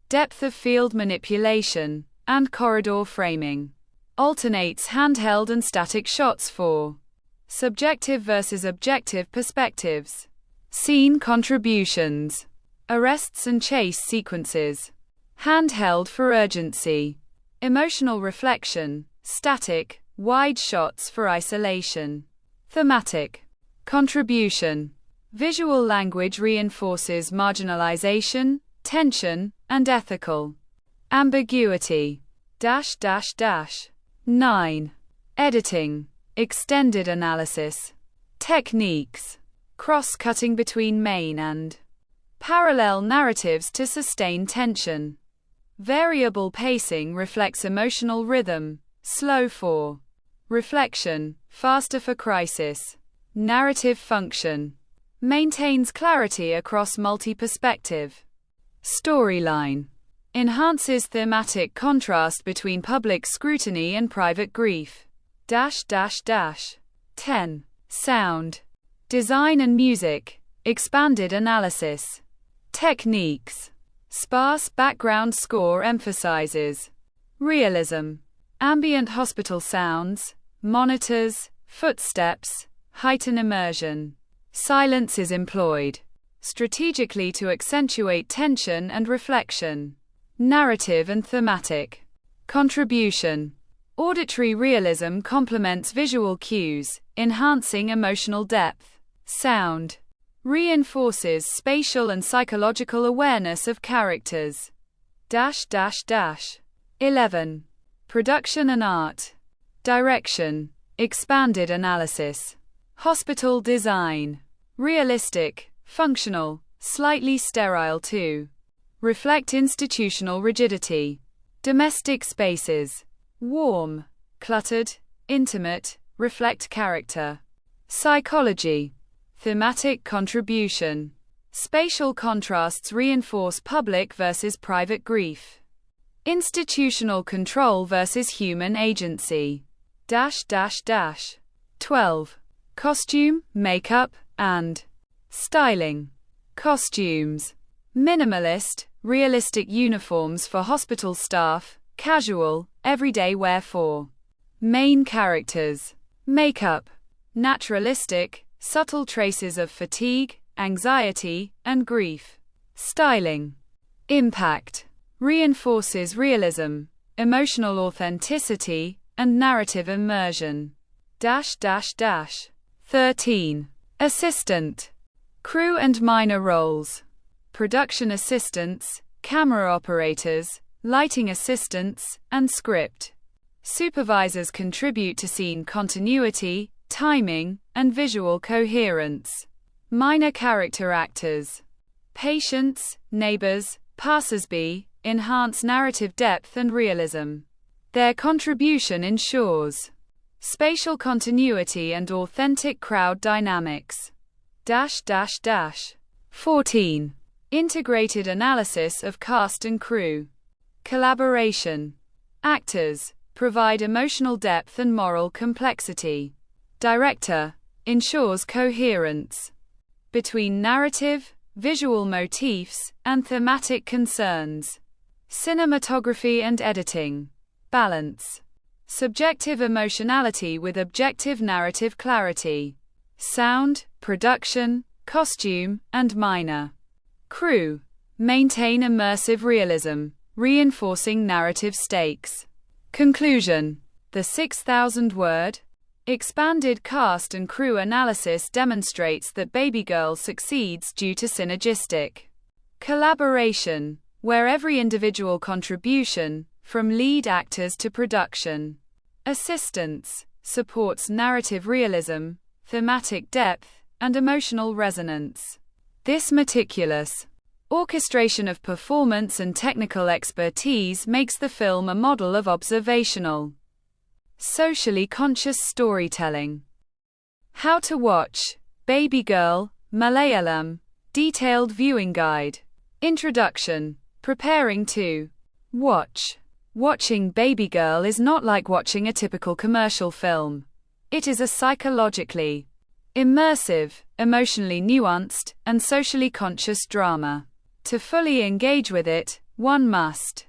Depth of field manipulation, and corridor framing. Alternates handheld and static shots for subjective versus objective perspectives. Scene contributions. Arrests and chase sequences. Handheld for urgency. Emotional reflection. Static, wide shots for isolation. Thematic contribution. Visual language reinforces marginalization, tension, and ethical ambiguity. 9. Editing. Extended analysis. Techniques. Cross-cutting between main and parallel narratives to sustain tension. Variable pacing reflects emotional rhythm, slow for reflection, faster for crisis. Narrative function. Maintains clarity across multi-perspective. Storyline. Enhances thematic contrast between public scrutiny and private grief. 10. Sound. Design and music. Expanded analysis. Techniques. Sparse background score emphasizes realism. Ambient hospital sounds, monitors, footsteps, heighten immersion. Silence is employed strategically to accentuate tension and reflection. Narrative and thematic contribution. Auditory realism complements visual cues, enhancing emotional depth. Sound reinforces spatial and psychological awareness of characters. 11. Production and art. Direction. Expanded analysis. Hospital design. Realistic, functional, slightly sterile too. Reflect institutional rigidity. Domestic spaces. Warm, cluttered, intimate, reflect character. Psychology. Thematic contribution. Spatial contrasts reinforce public versus private grief. Institutional control versus human agency. 12. Costume, makeup, and styling. Costumes. Minimalist, realistic uniforms for hospital staff, casual, everyday wear for main characters. Makeup. Naturalistic, subtle traces of fatigue, anxiety, and grief. Styling. Impact. Reinforces realism, emotional authenticity, and narrative immersion. 13. Assistant. Crew and minor roles. Production assistants, camera operators, lighting assistants, and script. Supervisors contribute to scene continuity, timing, and visual coherence. Minor character actors. Patients, neighbors, passersby, enhance narrative depth and realism. Their contribution ensures spatial continuity and authentic crowd dynamics. 14. Integrated analysis of cast and crew. Collaboration. Actors provide emotional depth and moral complexity. Director ensures coherence between narrative, visual motifs, and thematic concerns. Cinematography and editing. Balance. Subjective emotionality with objective narrative clarity. Sound, production, costume, and minor crew maintain immersive realism, reinforcing narrative stakes. Conclusion. The 6,000-word expanded cast and crew analysis demonstrates that Baby Girl succeeds due to synergistic collaboration where every individual contribution, from lead actors to production assistants, supports narrative realism, thematic depth, and emotional resonance. This meticulous orchestration of performance and technical expertise makes the film a model of observational, socially conscious storytelling. How to watch Baby Girl, Malayalam, detailed viewing guide. Introduction. Preparing to watch. Watching Baby Girl is not like watching a typical commercial film. It is a psychologically immersive, emotionally nuanced, and socially conscious drama. To fully engage with it, one must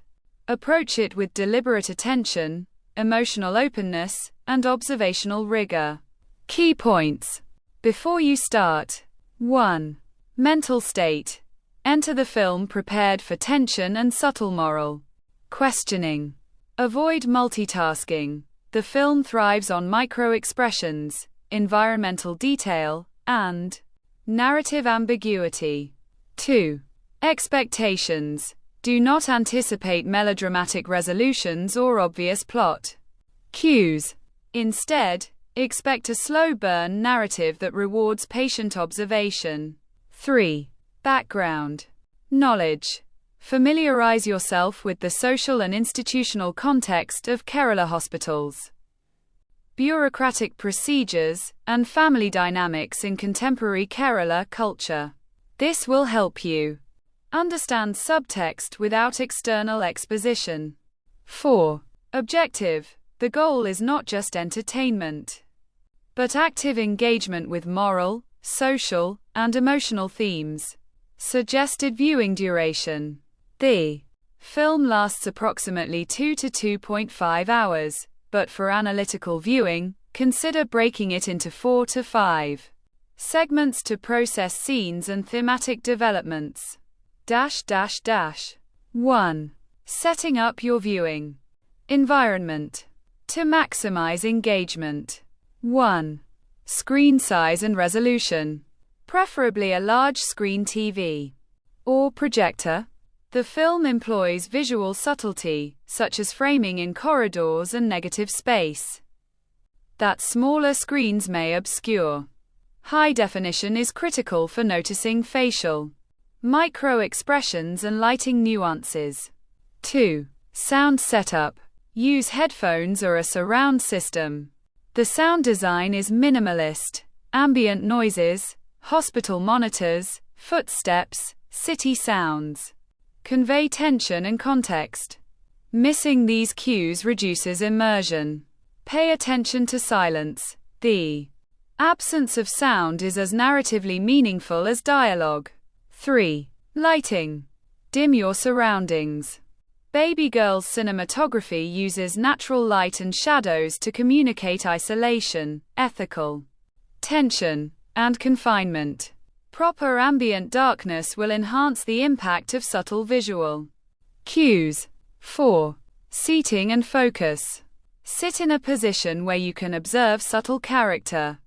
approach it with deliberate attention, emotional openness, and observational rigor. Key points. Before you start. 1. Mental state. Enter the film prepared for tension and subtle moral questioning. Avoid multitasking. The film thrives on micro-expressions, environmental detail, and narrative ambiguity. 2. Expectations. Do not anticipate melodramatic resolutions or obvious plot cues. Instead, expect a slow-burn narrative that rewards patient observation. 3. Background knowledge. Familiarize yourself with the social and institutional context of Kerala hospitals, bureaucratic procedures, and family dynamics in contemporary Kerala culture. This will help you understand subtext without external exposition. 4. Objective. The goal is not just entertainment, but active engagement with moral, social, and emotional themes. Suggested viewing duration. The film lasts approximately 2 to 2.5 hours, but for analytical viewing, consider breaking it into 4 to 5 segments to process scenes and thematic developments. 1. Setting up your viewing environment. To maximize engagement. 1. Screen size and resolution. Preferably a large screen TV or projector. The film employs visual subtlety, such as framing in corridors and negative space, that smaller screens may obscure. High definition is critical for noticing facial micro-expressions and lighting nuances. 2. Sound setup. Use headphones or a surround system. The sound design is minimalist. Ambient noises, hospital monitors, footsteps, city sounds convey tension and context. Missing these cues reduces immersion. Pay attention to silence. The absence of sound is as narratively meaningful as dialogue. 3. Lighting. Dim your surroundings. Baby Girl's cinematography uses natural light and shadows to communicate isolation, ethical tension, and confinement. Proper ambient darkness will enhance the impact of subtle visual cues. 4. Seating and focus. Sit in a position where you can observe subtle character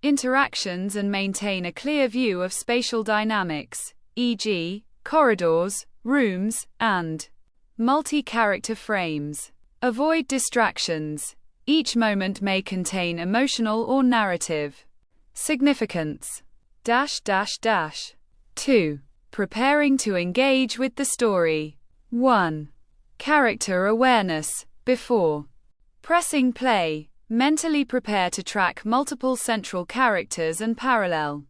interactions and maintain a clear view of spatial dynamics, e.g., corridors, rooms, and multi-character frames. Avoid distractions. Each moment may contain emotional or narrative significance. 2. Preparing to engage with the story. 1. Character awareness. Before pressing play, mentally prepare to track multiple central characters and parallel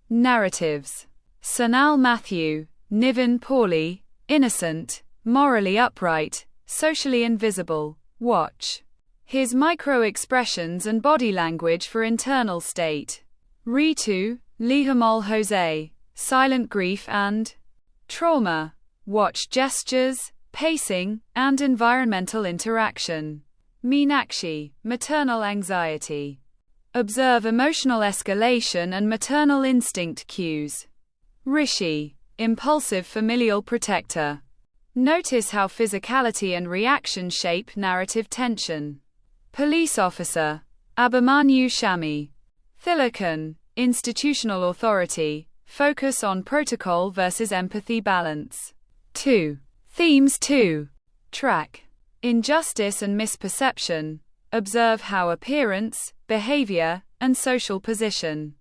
narratives. Sonal Matthew, Nivin Pauly, innocent, morally upright, socially invisible. Watch his micro-expressions and body language for internal state. Ritu, Lijomol Jose, silent grief and trauma. Watch gestures, pacing, and environmental interaction. Meenakshi, maternal anxiety. Observe emotional escalation and maternal instinct cues. Rishi, impulsive familial protector. Notice how physicality and reaction shape narrative tension. Police officer, Abhimanyu Shami. Thilakan, institutional authority, focus on protocol versus empathy balance. 2. Themes 2. Track injustice and misperception. Observe how appearance, behavior, and social position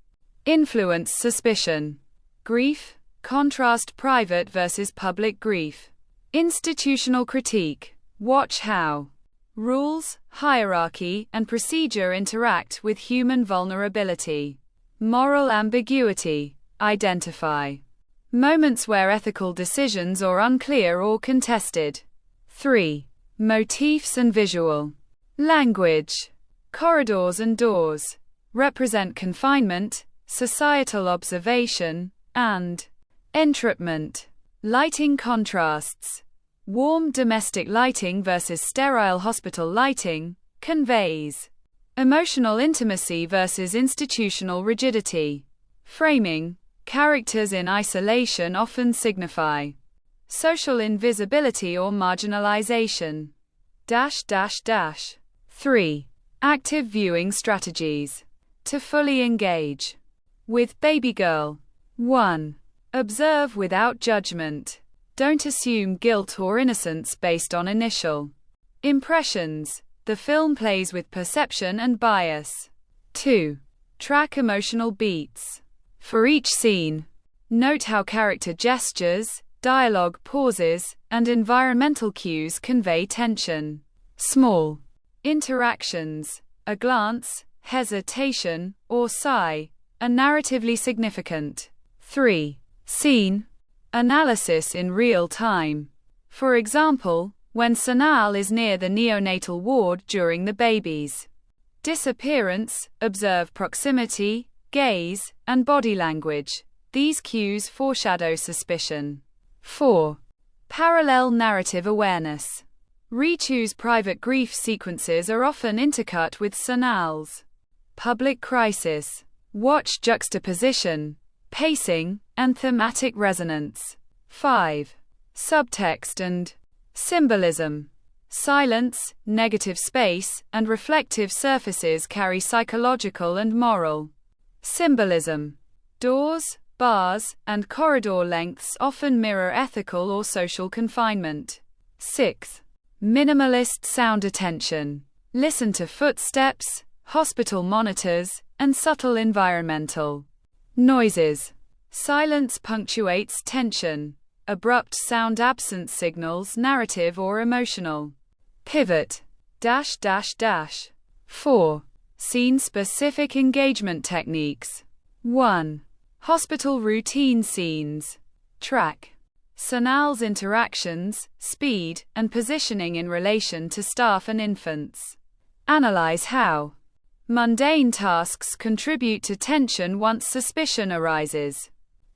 influence suspicion. Grief, contrast private versus public grief. Institutional critique. Watch how rules, hierarchy, and procedure interact with human vulnerability. Moral ambiguity. Identify moments where ethical decisions are unclear or contested. 3. Motifs and visual language. Corridors and doors represent confinement, societal observation, and entrapment. Lighting contrasts. Warm domestic lighting versus sterile hospital lighting conveys emotional intimacy versus institutional rigidity. Framing. Characters in isolation often signify social invisibility or marginalization. 3. Active viewing strategies. To fully engage with Baby Girl. 1. Observe without judgment. Don't assume guilt or innocence based on initial impressions. The film plays with perception and bias. 2. Track emotional beats. For each scene, note how character gestures, dialogue pauses, and environmental cues convey tension. Small interactions, a glance, hesitation, or sigh, are narratively significant. 3. Scene analysis in real time. For example, when Sanal is near the neonatal ward during the baby's disappearance, observe proximity, gaze, and body language. These cues foreshadow suspicion. 4. Parallel narrative awareness. Richu's private grief sequences are often intercut with Sanal's public crisis. Watch juxtaposition, pacing, and thematic resonance. 5. Subtext and symbolism. Silence, negative space, and reflective surfaces carry psychological and moral symbolism. Doors, bars, and corridor lengths often mirror ethical or social confinement. 6. Minimalist sound attention. Listen to footsteps, hospital monitors, and subtle environmental noises. Silence punctuates tension. Abrupt sound absence signals narrative or emotional pivot. 4. Scene-specific engagement techniques. 1. Hospital routine scenes. Track Sanal's interactions, speed, and positioning in relation to staff and infants. Analyze how mundane tasks contribute to tension once suspicion arises.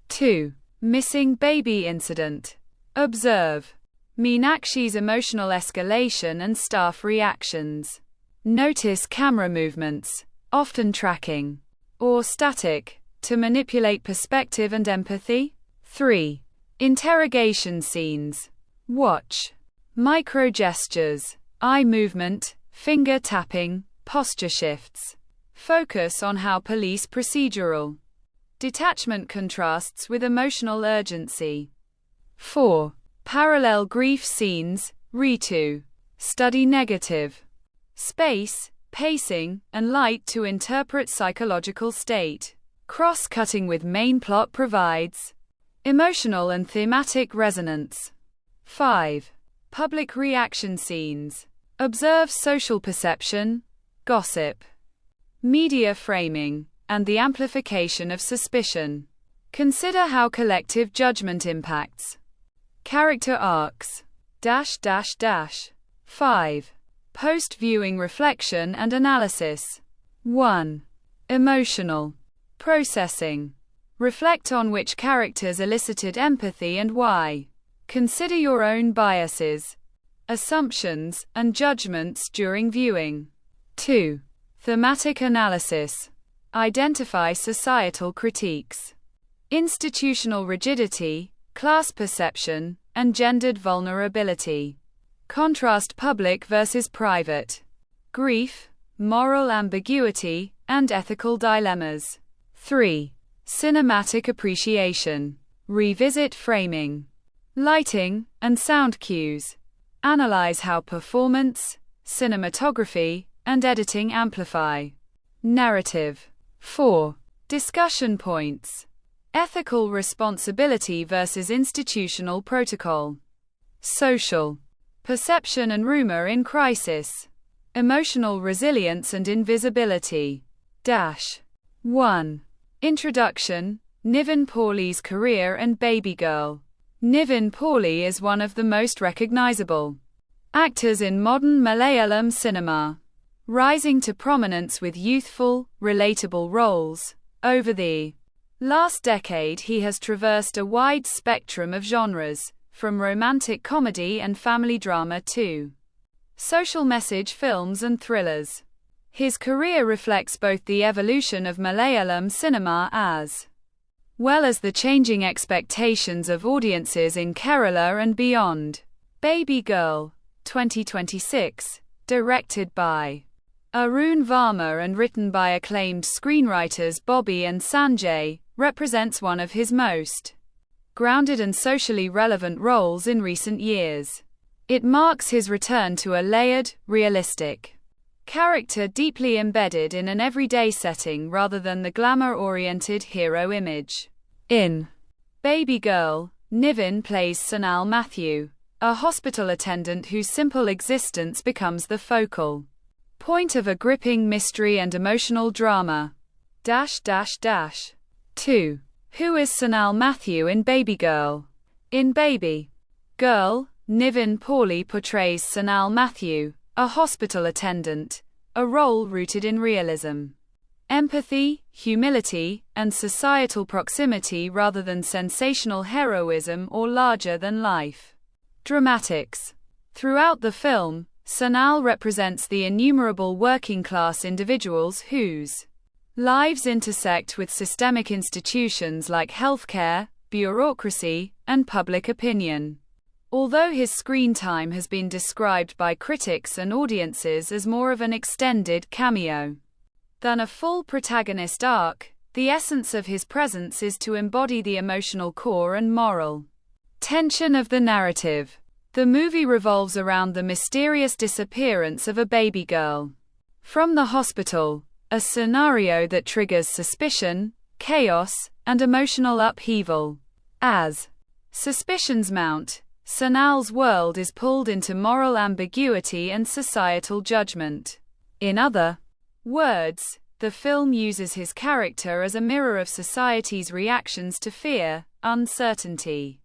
2. Missing baby incident. Observe Meenakshi's emotional escalation and staff reactions. Notice camera movements, often tracking or static, to manipulate perspective and empathy. 3. Interrogation scenes. Watch micro gestures, eye movement, finger tapping, posture shifts. Focus on how police procedural detachment contrasts with emotional urgency. 4. Parallel grief scenes. Ritu. Study negative space, pacing, and light to interpret psychological state. Cross-cutting with main plot provides emotional and thematic resonance. 5. Public reaction scenes. Observe social perception, gossip, media framing, and the amplification of suspicion. Consider how collective judgment impacts character arcs. 5. Post-viewing reflection and analysis. 1. Emotional processing. Reflect on which characters elicited empathy and why. Consider your own biases, assumptions, and judgments during viewing. 2. Thematic analysis. Identify societal critiques, institutional rigidity, class perception, and gendered vulnerability. Contrast public versus private grief, moral ambiguity, and ethical dilemmas. 3. Cinematic appreciation. Revisit framing, lighting, and sound cues. Analyze how performance, cinematography, and editing amplify narrative. 4. Discussion points. Ethical responsibility versus institutional protocol. Social perception and rumor in crisis. Emotional resilience and invisibility. 1. Introduction. Nivin Pauly's career and Baby Girl. Nivin Pauly is one of the most recognizable actors in modern Malayalam cinema, rising to prominence with youthful, relatable roles. Over the last decade, he has traversed a wide spectrum of genres, from romantic comedy and family drama to social message films and thrillers. His career reflects both the evolution of Malayalam cinema as well as the changing expectations of audiences in Kerala and beyond. Baby Girl, 2026, directed by Arun Varma and written by acclaimed screenwriters Bobby and Sanjay, represents one of his most grounded and socially relevant roles in recent years. It marks his return to a layered, realistic character deeply embedded in an everyday setting rather than the glamour-oriented hero image. In Baby Girl, Nivin plays Sanal Matthew, a hospital attendant whose simple existence becomes the focal point of a gripping mystery and emotional drama. 2. Who is Sanal Matthew in Baby Girl? In Baby Girl, Nivin Pauly portrays Sanal Matthew, a hospital attendant, a role rooted in realism, empathy, humility, and societal proximity rather than sensational heroism or larger-than-life dramatics. Throughout the film, Sanal represents the innumerable working-class individuals whose lives intersect with systemic institutions like healthcare, bureaucracy, and public opinion. Although his screen time has been described by critics and audiences as more of an extended cameo than a full protagonist arc, the essence of his presence is to embody the emotional core and moral tension of the narrative. The movie revolves around the mysterious disappearance of a baby girl from the hospital, a scenario that triggers suspicion, chaos, and emotional upheaval. As suspicions mount, Sanal's world is pulled into moral ambiguity and societal judgment. In other words, the film uses his character as a mirror of society's reactions to fear, uncertainty,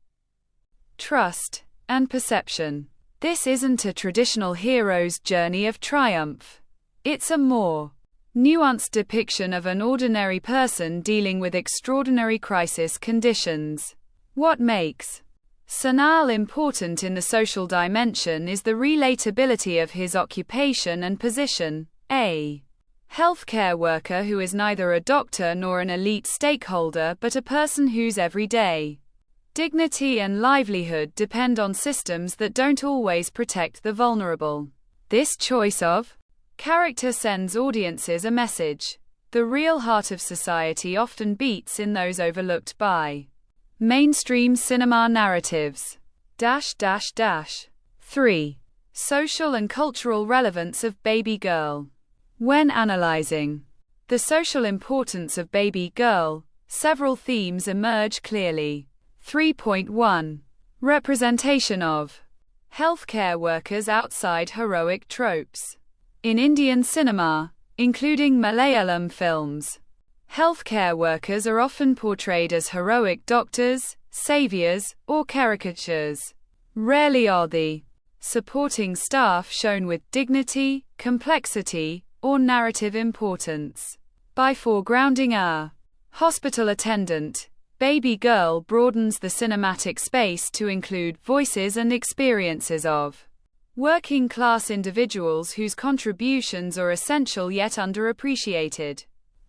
trust, and perception. This isn't a traditional hero's journey of triumph. It's a more nuanced depiction of an ordinary person dealing with extraordinary crisis conditions. What makes Sanal important in the social dimension is the relatability of his occupation and position, a healthcare worker who is neither a doctor nor an elite stakeholder but a person whose everyday dignity and livelihood depend on systems that don't always protect the vulnerable. This choice of character sends audiences a message. The real heart of society often beats in those overlooked by mainstream cinema narratives. 3. Social and cultural relevance of Baby Girl. When analyzing the social importance of Baby Girl, several themes emerge clearly. 3.1. Representation of healthcare workers outside heroic tropes. In Indian cinema, including Malayalam films, healthcare workers are often portrayed as heroic doctors, saviors, or caricatures. Rarely are the supporting staff shown with dignity, complexity, or narrative importance. By foregrounding a hospital attendant, Baby Girl broadens the cinematic space to include voices and experiences of working-class individuals whose contributions are essential yet underappreciated.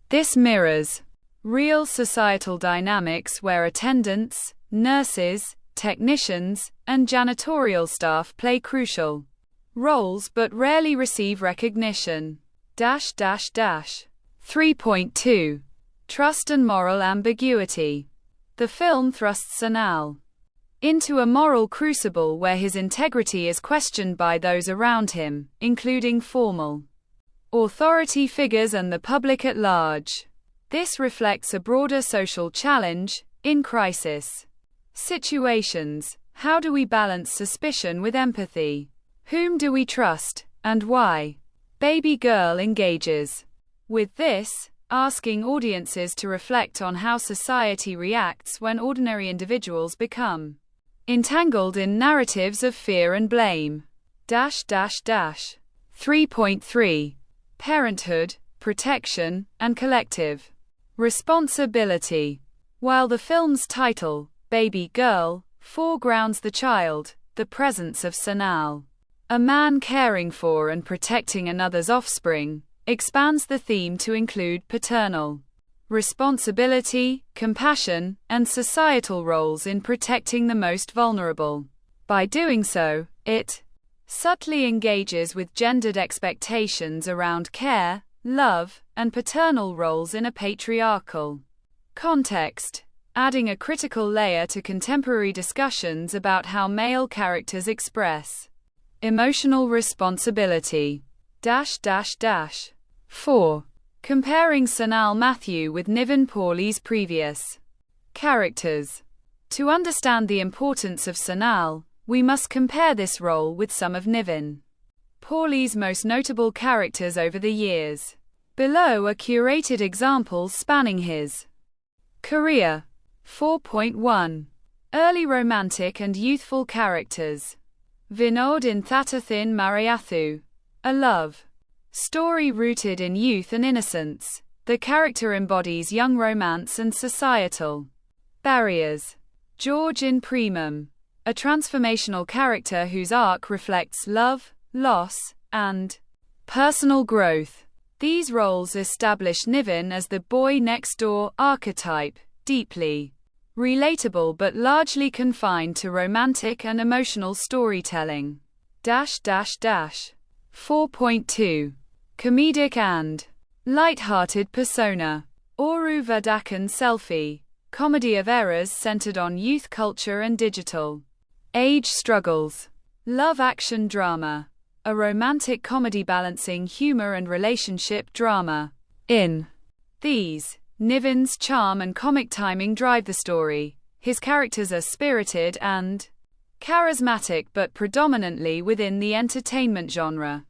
This mirrors real societal dynamics where attendants, nurses, technicians, and janitorial staff play crucial roles but rarely receive recognition. 3.2. Trust and moral ambiguity. The film thrusts Sanal into a moral crucible where his integrity is questioned by those around him, including formal authority figures and the public at large. This reflects a broader social challenge. In crisis situations, how do we balance suspicion with empathy? Whom do we trust, and why? Baby Girl engages with this, asking audiences to reflect on how society reacts when ordinary individuals become entangled in narratives of fear and blame. 3.3 Parenthood, Protection, and Collective Responsibility. While the film's title, Baby Girl, foregrounds the child, the presence of Sanal, a man caring for and protecting another's offspring, expands the theme to include paternal responsibility, compassion, and societal roles in protecting the most vulnerable. By doing so, it subtly engages with gendered expectations around care, love, and paternal roles in a patriarchal context, adding a critical layer to contemporary discussions about how male characters express emotional responsibility. 4. Comparing Sanal Matthew with Nivin Pauly's previous characters. To understand the importance of Sanal, we must compare this role with some of Nivin Pauly's most notable characters over the years. Below are curated examples spanning his career. 4.1 Early romantic and youthful characters. Vinod in Thatathin Marayathu, a love story rooted in youth and innocence. The character embodies young romance and societal barriers. George in Primum, a transformational character whose arc reflects love, loss, and personal growth. These roles establish Nivin as the boy next door archetype, deeply relatable but largely confined to romantic and emotional storytelling. 4.2 Comedic and light-hearted persona. Oru Vadakan Selfie, comedy of errors centered on youth culture and digital age struggles. Love action drama, a romantic comedy balancing humor and relationship drama. In these, Nivin's charm and comic timing drive the story. His characters are spirited and charismatic but predominantly within the entertainment genre.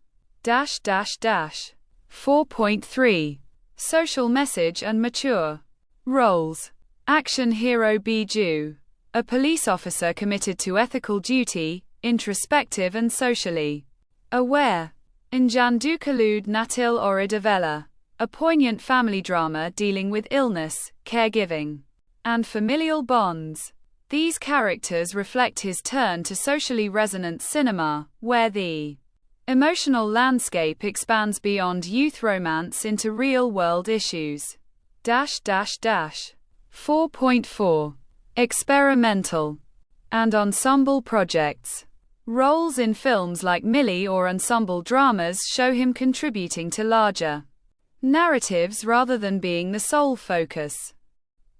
4.3 Social message and mature roles. Action hero Biju, a police officer committed to ethical duty, introspective and socially aware. Njandukalud Natil Oridavella, a poignant family drama dealing with illness, caregiving, and familial bonds. These characters reflect his turn to socially resonant cinema, where the emotional landscape expands beyond youth romance into real-world issues. 4.4 Experimental and ensemble projects. Roles in films like Millie or ensemble dramas show him contributing to larger narratives rather than being the sole focus.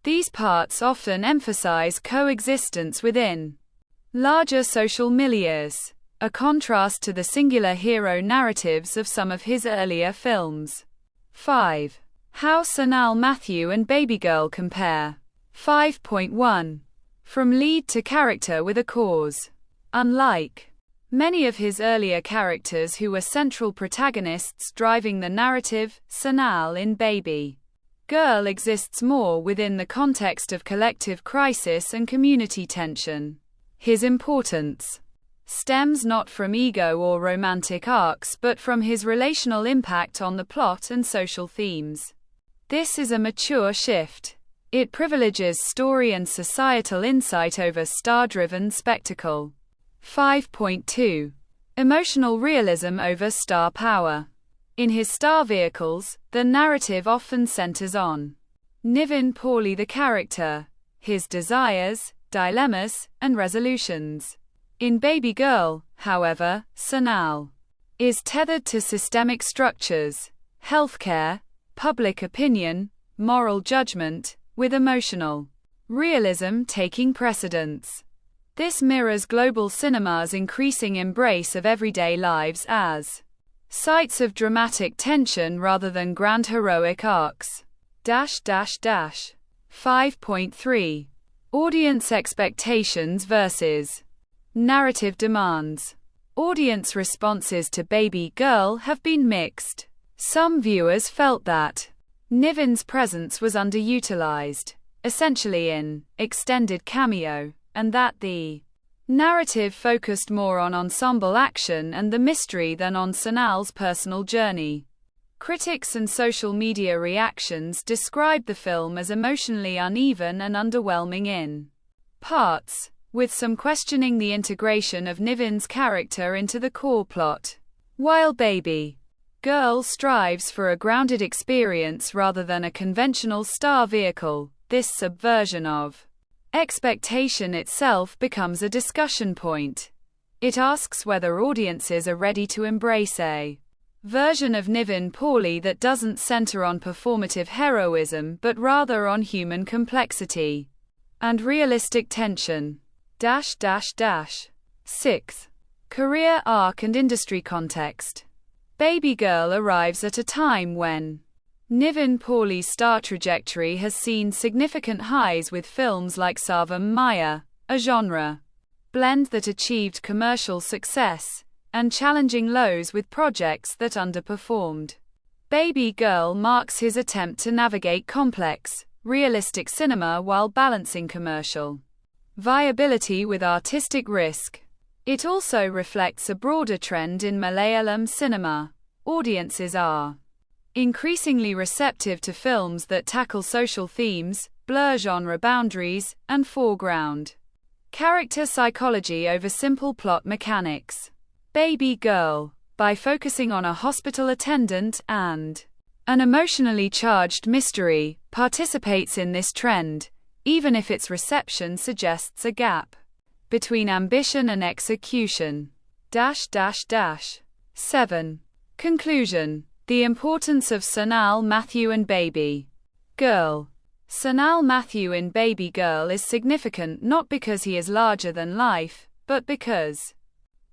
These parts often emphasize coexistence within larger social milieus, a contrast to the singular hero narratives of some of his earlier films. 5. How Sanal Matthew and Baby Girl compare. 5.1 From lead to character with a cause. Unlike many of his earlier characters who were central protagonists driving the narrative, Sanal in Baby Girl exists more within the context of collective crisis and community tension. His importance stems not from ego or romantic arcs but from his relational impact on the plot and social themes. This is a mature shift. It privileges story and societal insight over star-driven spectacle. 5.2 Emotional realism over star power. In his star vehicles, the narrative often centers on Nivin Pauly the character, his desires, dilemmas, and resolutions. In Baby Girl, however, Sanal is tethered to systemic structures, healthcare, public opinion, moral judgment, with emotional realism taking precedence. This mirrors global cinema's increasing embrace of everyday lives as sites of dramatic tension rather than grand heroic arcs. 5.3. Audience expectations versus narrative demands. Audience responses to Baby Girl have been mixed. Some viewers felt that Nivin's presence was underutilized, essentially in extended cameo, and that the narrative focused more on ensemble action and the mystery than on Sanal's personal journey. Critics and social media reactions described the film as emotionally uneven and underwhelming in parts, with some questioning the integration of Nivin's character into the core plot. While Baby Girl strives for a grounded experience rather than a conventional star vehicle, this subversion of expectation itself becomes a discussion point. It asks whether audiences are ready to embrace a version of Nivin Pauly that doesn't center on performative heroism but rather on human complexity and realistic tension. 6. Career arc and industry context. Baby Girl arrives at a time when Nivin Pauly's star trajectory has seen significant highs with films like Savam Maya, a genre blend that achieved commercial success, and challenging lows with projects that underperformed. Baby Girl marks his attempt to navigate complex, realistic cinema while balancing commercial viability with artistic risk. It also reflects a broader trend in Malayalam cinema. Audiences are increasingly receptive to films that tackle social themes, blur genre boundaries, and foreground character psychology over simple plot mechanics. Baby Girl, by focusing on a hospital attendant and an emotionally charged mystery, participates in this trend, even if its reception suggests a gap between ambition and execution. 7. Conclusion. The importance of Sanal Matthew and Baby Girl. Sanal Matthew in Baby Girl is significant not because he is larger than life, but because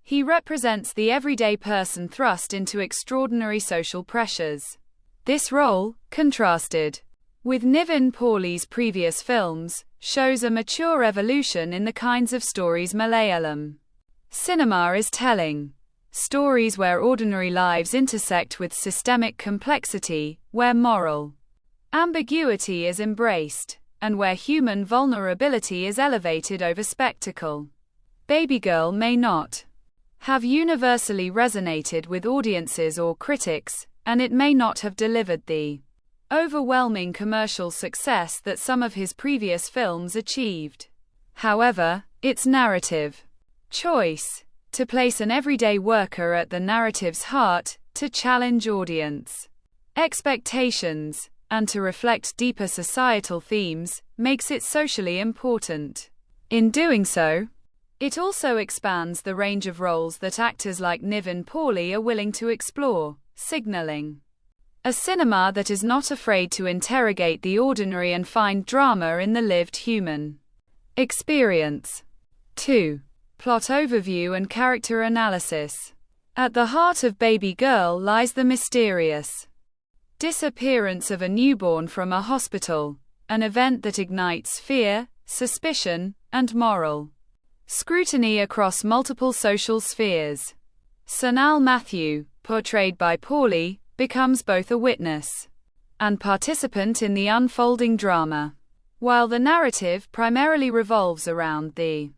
he represents the everyday person thrust into extraordinary social pressures. This role, contrasted with Nivin Pauly's previous films, shows a mature evolution in the kinds of stories Malayalam cinema is telling. Stories where ordinary lives intersect with systemic complexity, where moral ambiguity is embraced, and where human vulnerability is elevated over spectacle. Baby Girl may not have universally resonated with audiences or critics, and it may not have delivered the overwhelming commercial success that some of his previous films achieved. However, its narrative choice, to place an everyday worker at the narrative's heart, to challenge audience expectations, and to reflect deeper societal themes, makes it socially important. In doing so, it also expands the range of roles that actors like Nivin Pauly are willing to explore, signaling a cinema that is not afraid to interrogate the ordinary and find drama in the lived human experience. 2. Plot overview and character analysis. At the heart of Baby Girl lies the mysterious disappearance of a newborn from a hospital, an event that ignites fear, suspicion, and moral scrutiny across multiple social spheres. Sanal Matthew, portrayed by Pauly, becomes both a witness and participant in the unfolding drama. While the narrative primarily revolves around the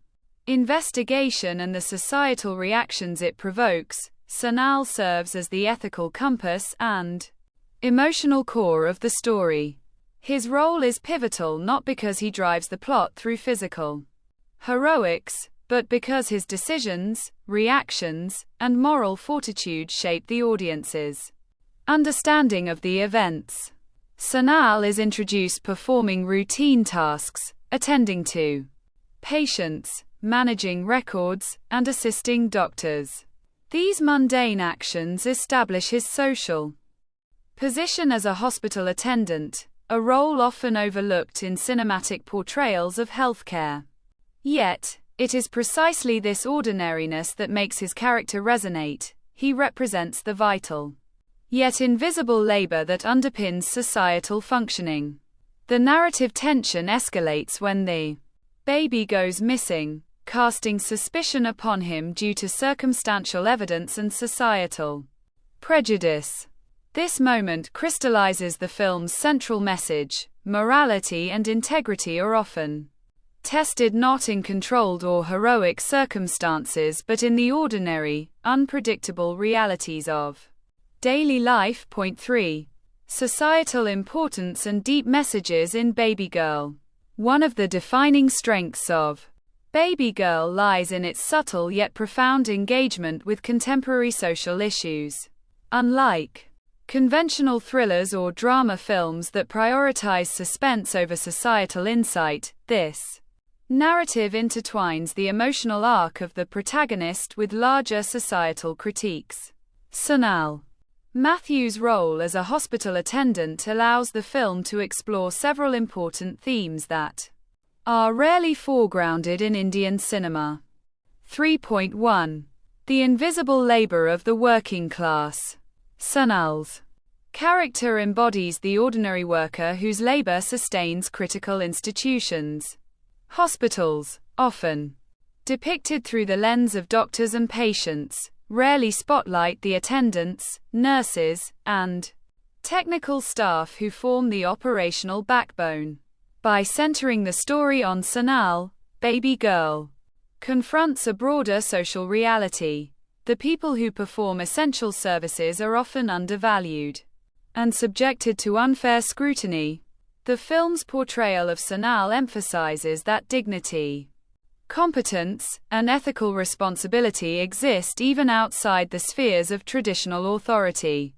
investigation and the societal reactions it provokes, Sanal serves as the ethical compass and emotional core of the story. His role is pivotal not because he drives the plot through physical heroics, but because his decisions, reactions, and moral fortitude shape the audience's understanding of the events. Sanal is introduced performing routine tasks, attending to patients, managing records, and assisting doctors. These mundane actions establish his social position as a hospital attendant, a role often overlooked in cinematic portrayals of healthcare. Yet, It is precisely this ordinariness that makes his character resonate. He represents the vital, yet invisible labor that underpins societal functioning. The narrative tension escalates when the baby goes missing, casting suspicion upon him due to circumstantial evidence and societal prejudice. This moment crystallizes the film's central message: morality and integrity are often tested not in controlled or heroic circumstances but in the ordinary, unpredictable realities of daily life. Point 3. Societal importance and deep messages in Baby Girl. One of the defining strengths of Baby Girl lies in its subtle yet profound engagement with contemporary social issues. Unlike conventional thrillers or drama films that prioritize suspense over societal insight, this narrative intertwines the emotional arc of the protagonist with larger societal critiques. Sonal Matthew's role as a hospital attendant allows the film to explore several important themes that are rarely foregrounded in Indian cinema. 3.1. The invisible labor of the working class. Sonal's character embodies the ordinary worker whose labor sustains critical institutions. Hospitals, often depicted through the lens of doctors and patients, rarely spotlight the attendants, nurses, and technical staff who form the operational backbone. By centering the story on Sonal, Baby Girl confronts a broader social reality. The people who perform essential services are often undervalued and subjected to unfair scrutiny. The film's portrayal of Sonal emphasizes that dignity, competence, and ethical responsibility exist even outside the spheres of traditional authority,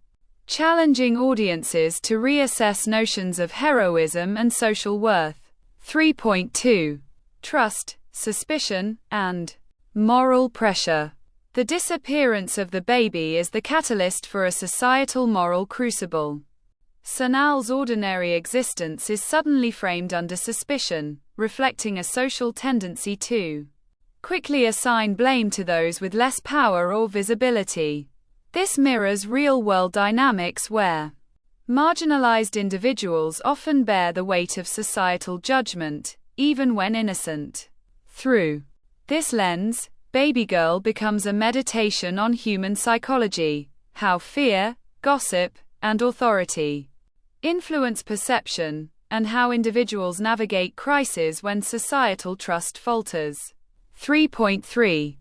challenging audiences to reassess notions of heroism and social worth. 3.2. Trust, suspicion, and moral pressure. The disappearance of the baby is the catalyst for a societal moral crucible. Sonal's ordinary existence is suddenly framed under suspicion, reflecting a social tendency to quickly assign blame to those with less power or visibility. This mirrors real-world dynamics where marginalized individuals often bear the weight of societal judgment, even when innocent. Through this lens, Baby Girl becomes a meditation on human psychology, how fear, gossip, and authority influence perception, and how individuals navigate crises when societal trust falters. 3.3.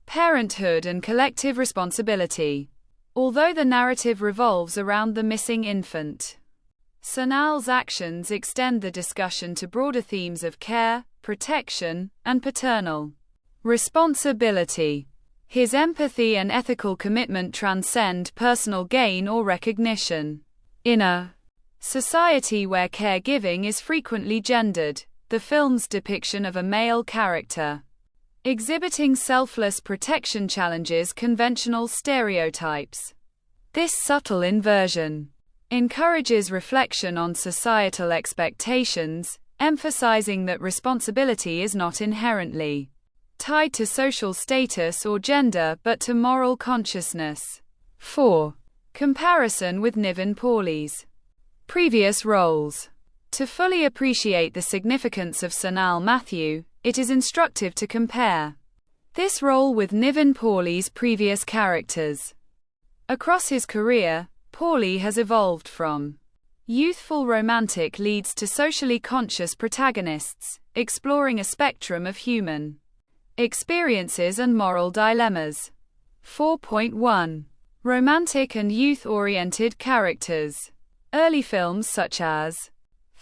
Parenthood and collective responsibility. Although the narrative revolves around the missing infant, Sonal's actions extend the discussion to broader themes of care, protection, and paternal responsibility. His empathy and ethical commitment transcend personal gain or recognition. In a society where caregiving is frequently gendered, the film's depiction of a male character exhibiting selfless protection challenges conventional stereotypes. This subtle inversion encourages reflection on societal expectations, emphasizing that responsibility is not inherently tied to social status or gender but to moral consciousness. 4. Comparison with Nivin Pauly's previous roles. To fully appreciate the significance of Sonal Matthew, it is instructive to compare this role with Nivin Pauly's previous characters. Across his career, Pauly has evolved from youthful romantic leads to socially conscious protagonists, exploring a spectrum of human experiences and moral dilemmas. 4.1. Romantic and youth-oriented characters. Early films such as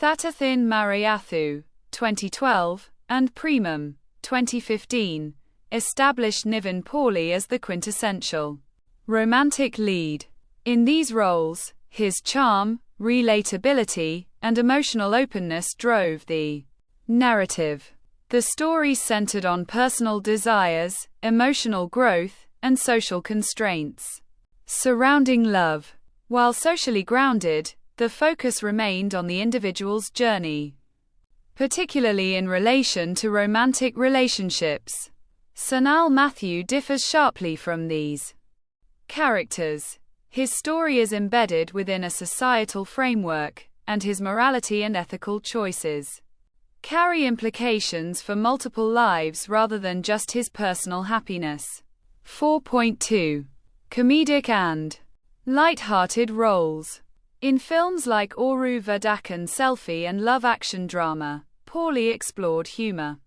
Thathathin Marayathu, 2012, and Premam, 2015, established Nivin Pauly as the quintessential romantic lead. In these roles, his charm, relatability, and emotional openness drove the narrative. The story centered on personal desires, emotional growth, and social constraints surrounding love. While socially grounded, the focus remained on the individual's journey particularly in relation to romantic relationships. Sanal Matthew differs sharply from these characters. His story is embedded within a societal framework, and his morality and ethical choices carry implications for multiple lives rather than just his personal happiness. 4.2. Comedic and light-hearted roles. In films like Oru Vardakan Selfie and Love Action Drama, Pauly explored humor,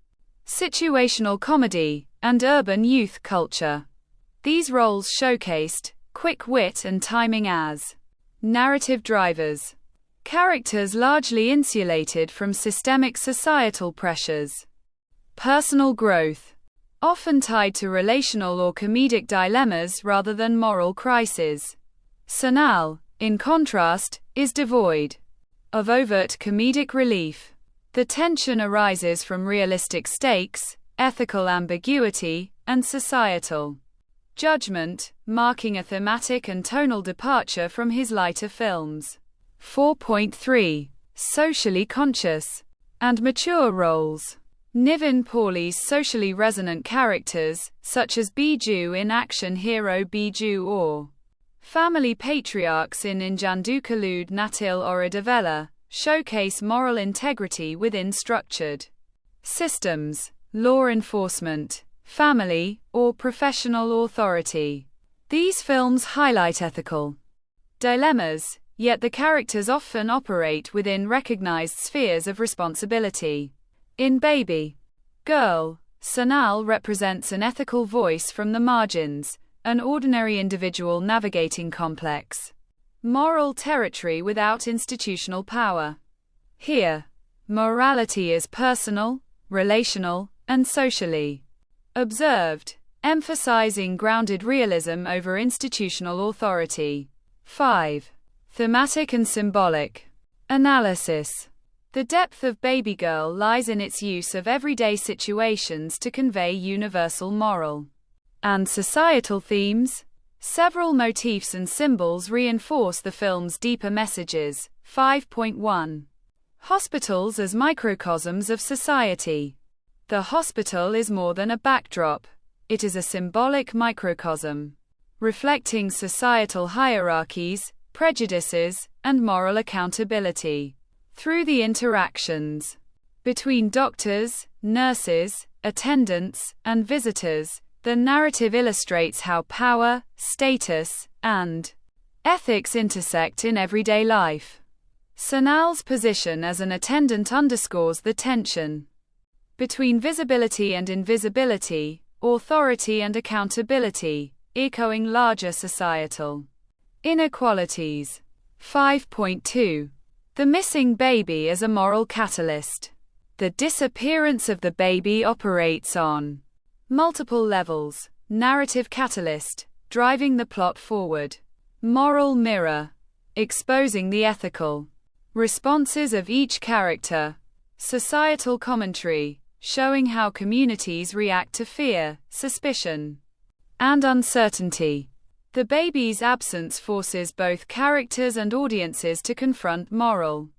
situational comedy, and urban youth culture. These roles showcased quick wit and timing as narrative drivers, characters largely insulated from systemic societal pressures. Personal growth, often tied to relational or comedic dilemmas rather than moral crises. Sanal, in contrast, is devoid of overt comedic relief. The tension arises from realistic stakes, ethical ambiguity, and societal judgment, marking a thematic and tonal departure from his lighter films. 4.3. Socially conscious and mature roles. Nivin Pauly's socially resonant characters, such as Biju in action hero Biju or family patriarchs in Injandukalud Natil Oridavella, showcase moral integrity within structured systems, law enforcement, family, or professional authority. These films highlight ethical dilemmas, yet the characters often operate within recognized spheres of responsibility. In Baby Girl, Sanal represents an ethical voice from the margins, an ordinary individual navigating complex moral territory without institutional power. Here, morality is personal, relational, and socially observed, emphasizing grounded realism over institutional authority. 5. Thematic and symbolic analysis. The depth of Baby Girl lies in its use of everyday situations to convey universal moral and societal themes. Several motifs and symbols reinforce the film's deeper messages. 5.1. Hospitals as microcosms of society. The hospital is more than a backdrop. It is a symbolic microcosm, reflecting societal hierarchies, prejudices, and moral accountability. Through the interactions between doctors, nurses, attendants, and visitors, the narrative illustrates how power, status, and ethics intersect in everyday life. Sanal's position as an attendant underscores the tension between visibility and invisibility, authority and accountability, echoing larger societal inequalities. 5.2. The missing baby as a moral catalyst. The disappearance of the baby operates on multiple levels. Narrative catalyst, driving the plot forward. Moral mirror, exposing the ethical responses of each character. Societal commentary, showing how communities react to fear, suspicion, and uncertainty. The baby's absence forces both characters and audiences to confront moral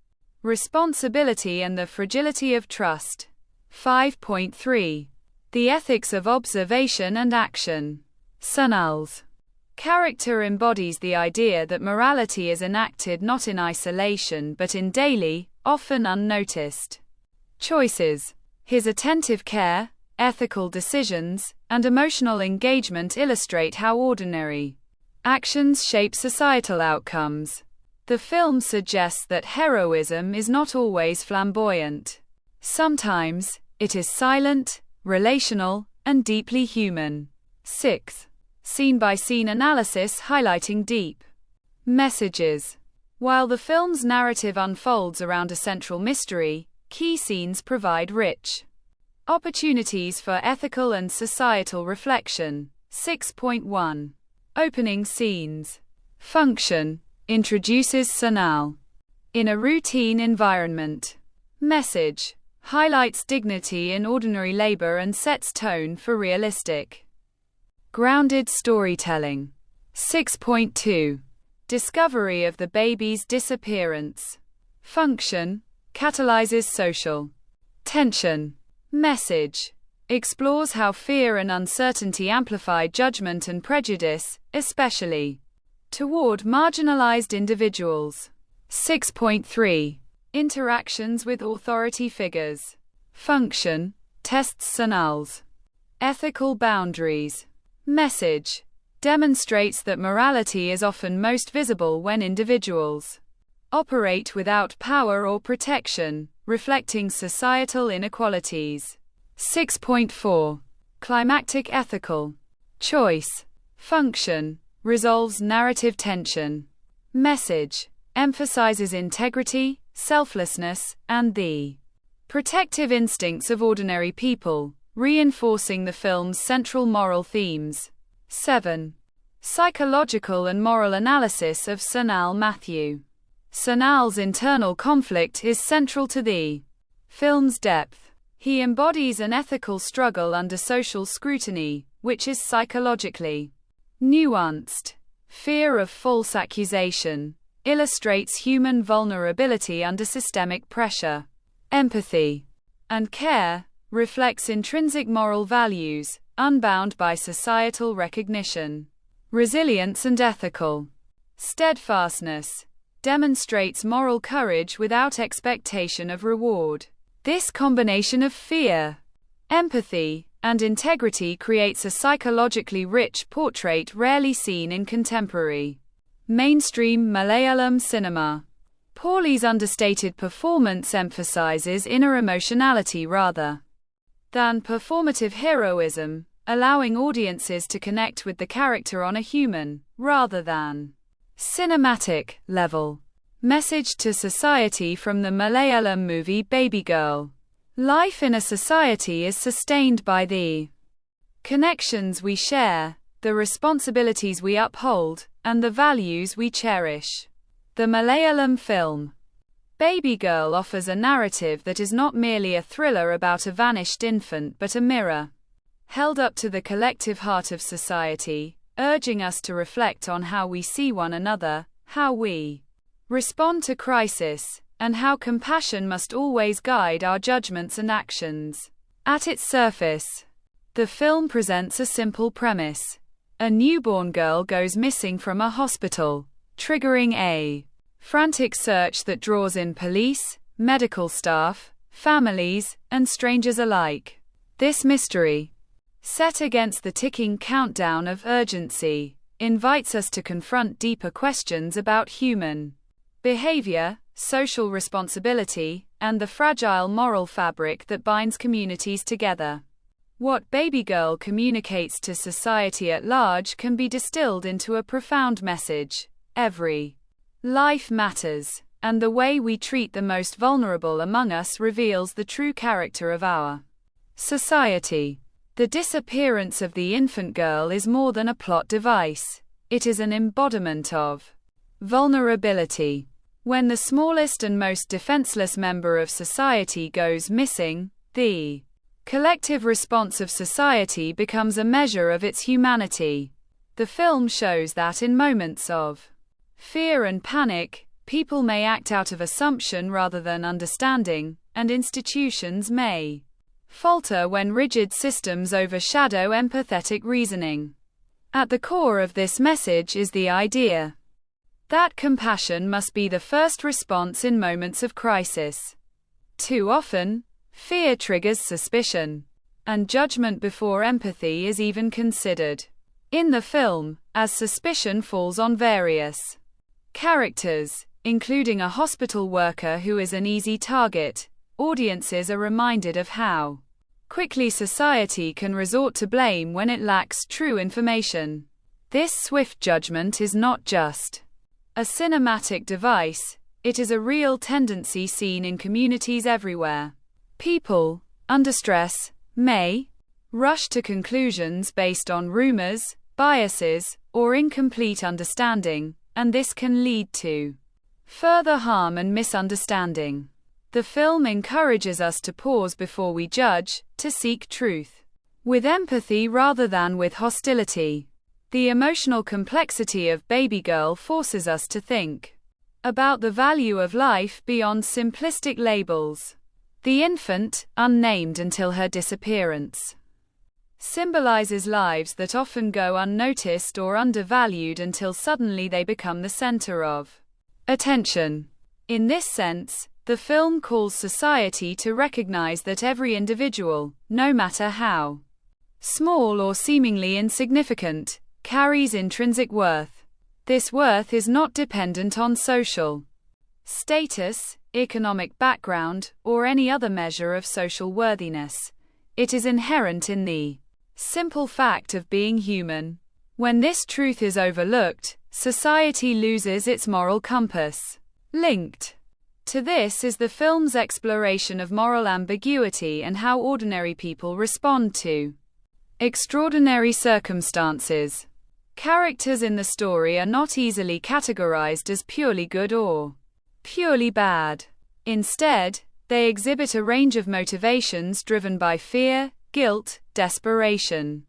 responsibility and the fragility of trust. 5.3. The ethics of observation and action. Sanal's character embodies the idea that morality is enacted not in isolation but in daily, often unnoticed choices. His attentive care, ethical decisions, and emotional engagement illustrate how ordinary actions shape societal outcomes. The film suggests that heroism is not always flamboyant. Sometimes, it is silent, relational, and deeply human. 6. Scene-by-scene analysis highlighting deep messages. While the film's narrative unfolds around a central mystery, key scenes provide rich opportunities for ethical and societal reflection. 6.1. Opening scenes. Function introduces Sanal in a routine environment. Message highlights dignity in ordinary labor and sets tone for realistic, grounded storytelling. 6.2. Discovery of the baby's disappearance. Function catalyzes social Tension. Message. Explores how fear and uncertainty amplify judgment and prejudice, especially toward marginalized individuals. 6.3. Interactions with authority figures. Function. Tests Sanal's ethical boundaries. Message. Demonstrates that morality is often most visible when individuals operate without power or protection, reflecting societal inequalities. 6.4. Climactic ethical choice. Function. Resolves narrative tension. Message. Emphasizes integrity, selflessness, and the protective instincts of ordinary people, reinforcing the film's central moral themes. 7. Psychological and moral analysis of Sanal Matthew. Sanal's internal conflict is central to the film's depth. He embodies an ethical struggle under social scrutiny, which is psychologically nuanced. Fear of false accusation illustrates human vulnerability under systemic pressure. Empathy and care reflects intrinsic moral values, unbound by societal recognition. Resilience and ethical steadfastness demonstrates moral courage without expectation of reward. This combination of fear, empathy, and integrity creates a psychologically rich portrait rarely seen in contemporary mainstream Malayalam cinema. Pauly's understated performance emphasizes inner emotionality rather than performative heroism, allowing audiences to connect with the character on a human, rather than cinematic, level. Message to society from the Malayalam movie Baby Girl. Life in a society is sustained by the connections we share, the responsibilities we uphold, and the values we cherish. The Malayalam film Baby Girl offers a narrative that is not merely a thriller about a vanished infant but a mirror held up to the collective heart of society, urging us to reflect on how we see one another, how we respond to crisis, and how compassion must always guide our judgments and actions. At its surface, the film presents a simple premise. A newborn girl goes missing from a hospital, triggering a frantic search that draws in police, medical staff, families, and strangers alike. This mystery, set against the ticking countdown of urgency, invites us to confront deeper questions about human behavior, social responsibility, and the fragile moral fabric that binds communities together. What Baby Girl communicates to society at large can be distilled into a profound message: every life matters, and the way we treat the most vulnerable among us reveals the true character of our society. The disappearance of the infant girl is more than a plot device. It is an embodiment of vulnerability. When the smallest and most defenseless member of society goes missing, the collective response of society becomes a measure of its humanity. The film shows that in moments of fear and panic, people may act out of assumption rather than understanding, and institutions may falter when rigid systems overshadow empathetic reasoning. At the core of this message is the idea that compassion must be the first response in moments of crisis. Too often, fear triggers suspicion and judgment before empathy is even considered. In the film, as suspicion falls on various characters, including a hospital worker who is an easy target, audiences are reminded of how quickly society can resort to blame when it lacks true information. This swift judgment is not just a cinematic device, it is a real tendency seen in communities everywhere. People, under stress, may rush to conclusions based on rumors, biases, or incomplete understanding, and this can lead to further harm and misunderstanding. The film encourages us to pause before we judge, to seek truth with empathy rather than with hostility. The emotional complexity of Baby Girl forces us to think about the value of life beyond simplistic labels. The infant, unnamed until her disappearance, symbolizes lives that often go unnoticed or undervalued until suddenly they become the center of attention. In this sense, the film calls society to recognize that every individual, no matter how small or seemingly insignificant, carries intrinsic worth. This worth is not dependent on social status, economic background, or any other measure of social worthiness. It is inherent in the simple fact of being human. When this truth is overlooked, society loses its moral compass. Linked to this is the film's exploration of moral ambiguity and how ordinary people respond to extraordinary circumstances. Characters in the story are not easily categorized as purely good or purely bad. Instead, they exhibit a range of motivations driven by fear, guilt, desperation,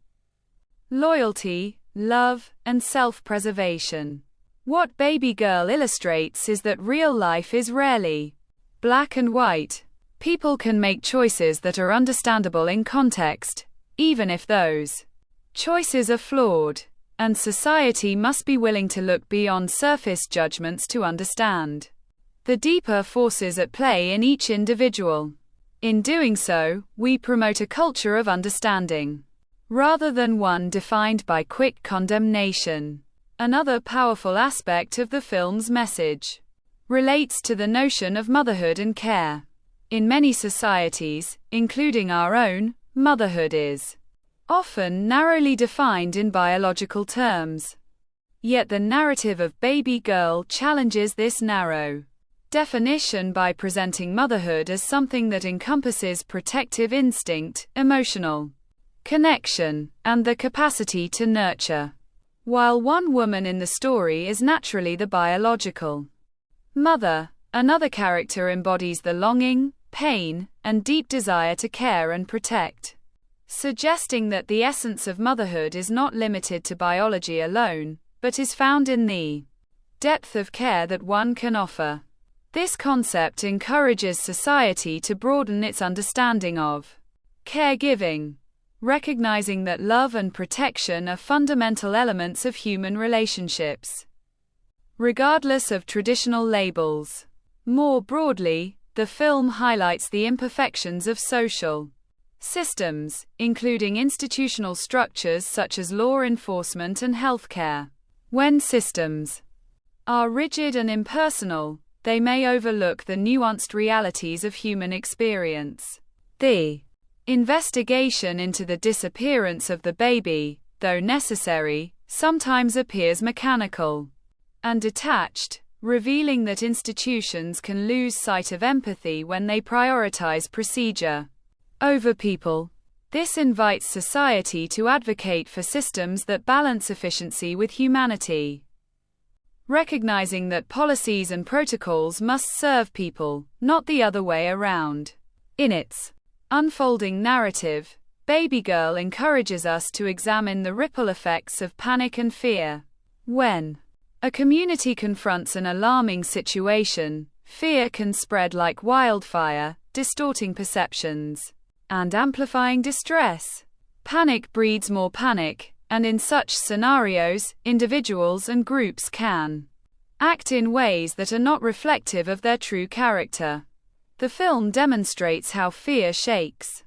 loyalty, love, and self-preservation. What Baby Girl illustrates is that real life is rarely black and white. People can make choices that are understandable in context, even if those choices are flawed, and society must be willing to look beyond surface judgments to understand the deeper forces at play in each individual. In doing so, we promote a culture of understanding, rather than one defined by quick condemnation. Another powerful aspect of the film's message relates to the notion of motherhood and care. In many societies, including our own, motherhood is often narrowly defined in biological terms. Yet the narrative of Baby Girl challenges this narrow definition by presenting motherhood as something that encompasses protective instinct, emotional connection, and the capacity to nurture. While one woman in the story is naturally the biological mother, another character embodies the longing, pain, and deep desire to care and protect, suggesting that the essence of motherhood is not limited to biology alone, but is found in the depth of care that one can offer. This concept encourages society to broaden its understanding of caregiving, recognizing that love and protection are fundamental elements of human relationships, regardless of traditional labels. More broadly, the film highlights the imperfections of social systems, including institutional structures such as law enforcement and healthcare. When systems are rigid and impersonal, they may overlook the nuanced realities of human experience. The investigation into the disappearance of the baby, though necessary, sometimes appears mechanical and detached, revealing that institutions can lose sight of empathy when they prioritize procedure over people. This invites society to advocate for systems that balance efficiency with humanity, recognizing that policies and protocols must serve people, not the other way around. In its unfolding narrative, Baby Girl encourages us to examine the ripple effects of panic and fear. When a community confronts an alarming situation, fear can spread like wildfire, distorting perceptions and amplifying distress. Panic breeds more panic, and in such scenarios, individuals and groups can act in ways that are not reflective of their true character. The film demonstrates how fear shakes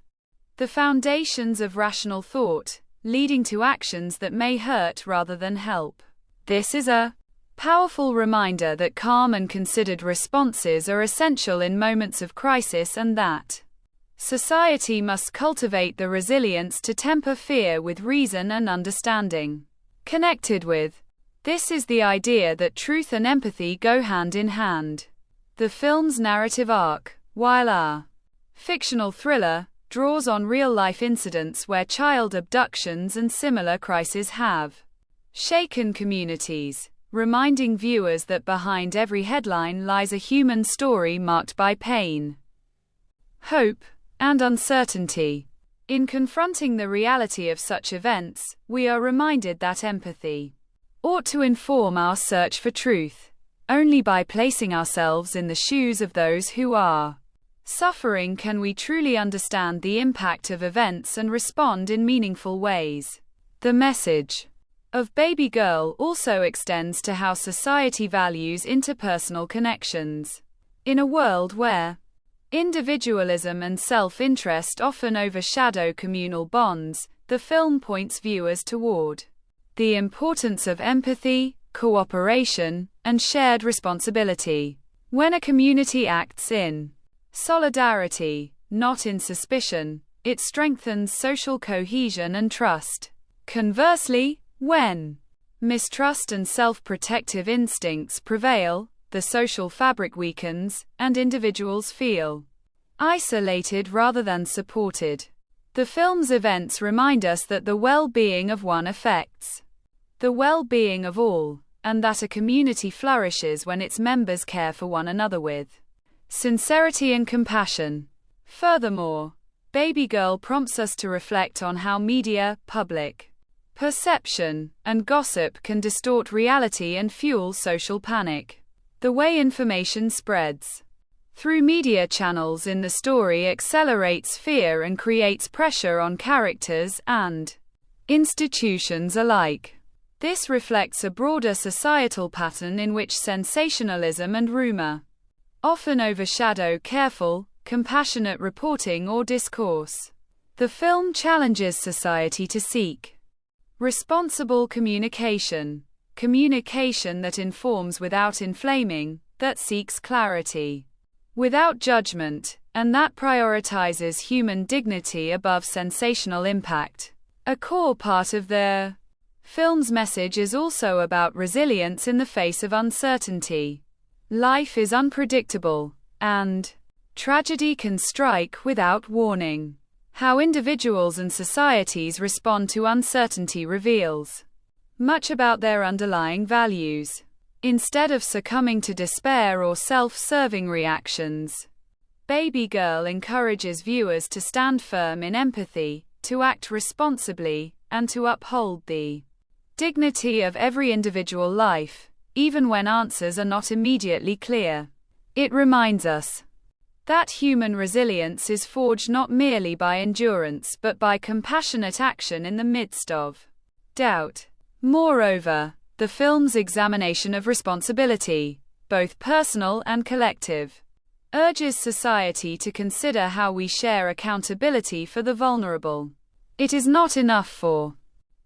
the foundations of rational thought, leading to actions that may hurt rather than help. This is a powerful reminder that calm and considered responses are essential in moments of crisis and that society must cultivate the resilience to temper fear with reason and understanding. Connected with this is the idea that truth and empathy go hand in hand. The film's narrative arc, while a fictional thriller, draws on real-life incidents where child abductions and similar crises have shaken communities, reminding viewers that behind every headline lies a human story marked by pain, hope, and uncertainty. In confronting the reality of such events, we are reminded that empathy ought to inform our search for truth. Only by placing ourselves in the shoes of those who are suffering can we truly understand the impact of events and respond in meaningful ways. The message of Baby Girl also extends to how society values interpersonal connections. In a world where individualism and self-interest often overshadow communal bonds, the film points viewers toward the importance of empathy, cooperation, and shared responsibility. When a community acts in solidarity, not in suspicion, it strengthens social cohesion and trust. Conversely, when mistrust and self-protective instincts prevail, the social fabric weakens, and individuals feel isolated rather than supported. The film's events remind us that the well-being of one affects the well-being of all, and that a community flourishes when its members care for one another with sincerity and compassion. Furthermore, Baby Girl prompts us to reflect on how media, public perception, and gossip can distort reality and fuel social panic. The way information spreads through media channels in the story accelerates fear and creates pressure on characters and institutions alike. This reflects a broader societal pattern in which sensationalism and rumor often overshadow careful, compassionate reporting or discourse. The film challenges society to seek responsible communication, communication that informs without inflaming, that seeks clarity without judgment, and that prioritizes human dignity above sensational impact. A core part of the film's message is also about resilience in the face of uncertainty. Life is unpredictable, and tragedy can strike without warning. How individuals and societies respond to uncertainty reveals much about their underlying values. Instead of succumbing to despair or self-serving reactions, Baby Girl encourages viewers to stand firm in empathy, to act responsibly, and to uphold the dignity of every individual life, even when answers are not immediately clear. It reminds us that human resilience is forged not merely by endurance but by compassionate action in the midst of doubt. Moreover, the film's examination of responsibility, both personal and collective, urges society to consider how we share accountability for the vulnerable. It is not enough for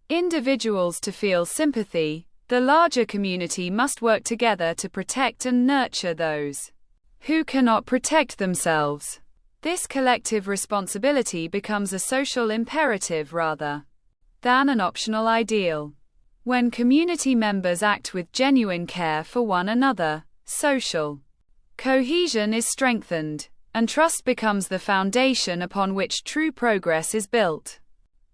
individuals to feel sympathy. The larger community must work together to protect and nurture those who cannot protect themselves. This collective responsibility becomes a social imperative rather than an optional ideal. When community members act with genuine care for one another, social cohesion is strengthened, and trust becomes the foundation upon which true progress is built.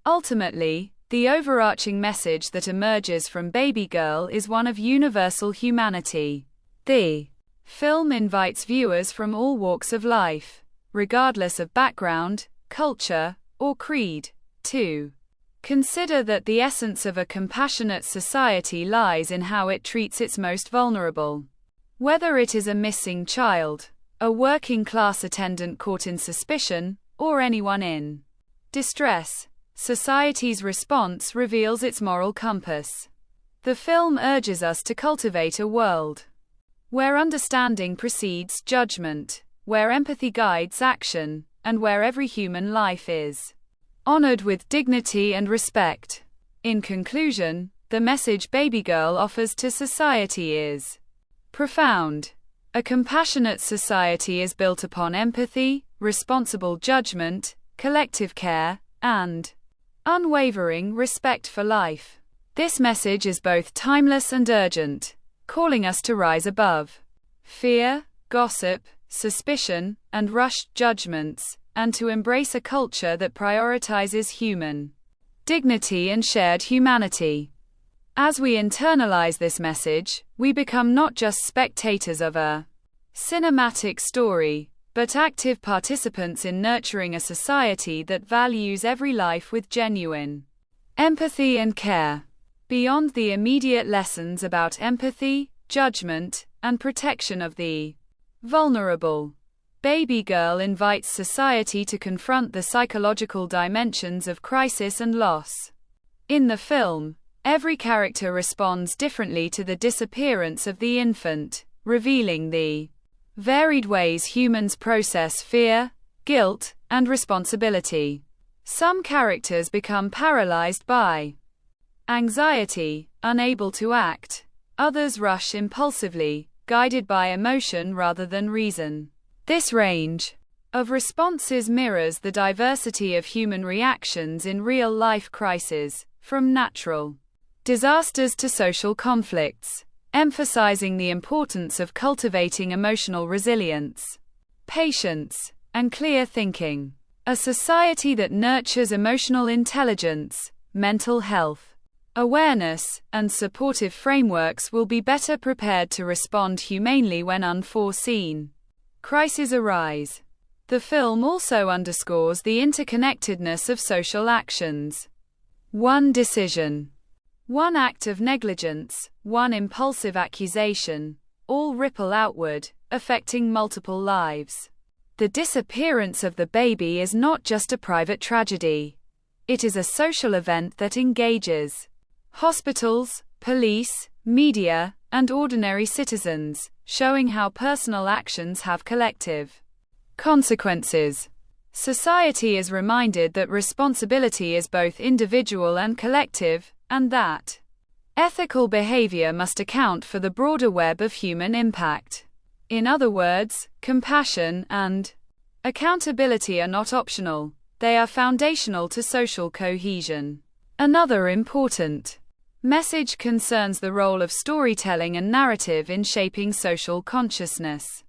Ultimately, the overarching message that emerges from Baby Girl is one of universal humanity. The film invites viewers from all walks of life, regardless of background, culture, or creed, to consider that the essence of a compassionate society lies in how it treats its most vulnerable. Whether it is a missing child, a working-class attendant caught in suspicion, or anyone in distress, society's response reveals its moral compass. The film urges us to cultivate a world where understanding precedes judgment, where empathy guides action, and where every human life is honored with dignity and respect. In conclusion, the message Baby Girl offers to society is profound. A compassionate society is built upon empathy, responsible judgment, collective care, and unwavering respect for life. This message is both timeless and urgent, calling us to rise above fear, gossip, suspicion, and rushed judgments, and to embrace a culture that prioritizes human dignity and shared humanity. As we internalize this message, we become not just spectators of a cinematic story, but active participants in nurturing a society that values every life with genuine empathy and care. Beyond the immediate lessons about empathy, judgment, and protection of the vulnerable, Baby Girl invites society to confront the psychological dimensions of crisis and loss. In the film, every character responds differently to the disappearance of the infant, revealing the varied ways humans process fear, guilt, and responsibility. Some characters become paralyzed by anxiety, unable to act. Others rush impulsively, guided by emotion rather than reason. This range of responses mirrors the diversity of human reactions in real-life crises, from natural disasters to social conflicts, emphasizing the importance of cultivating emotional resilience, patience, and clear thinking. A society that nurtures emotional intelligence, mental health, awareness, and supportive frameworks will be better prepared to respond humanely when unforeseen crises arise. The film also underscores the interconnectedness of social actions. One decision, one act of negligence, one impulsive accusation, all ripple outward, affecting multiple lives. The disappearance of the baby is not just a private tragedy. It is a social event that engages hospitals, police, media, and ordinary citizens, showing how personal actions have collective consequences. Society is reminded that responsibility is both individual and collective, and that ethical behavior must account for the broader web of human impact. In other words, compassion and accountability are not optional, they are foundational to social cohesion. Another important message concerns the role of storytelling and narrative in shaping social consciousness.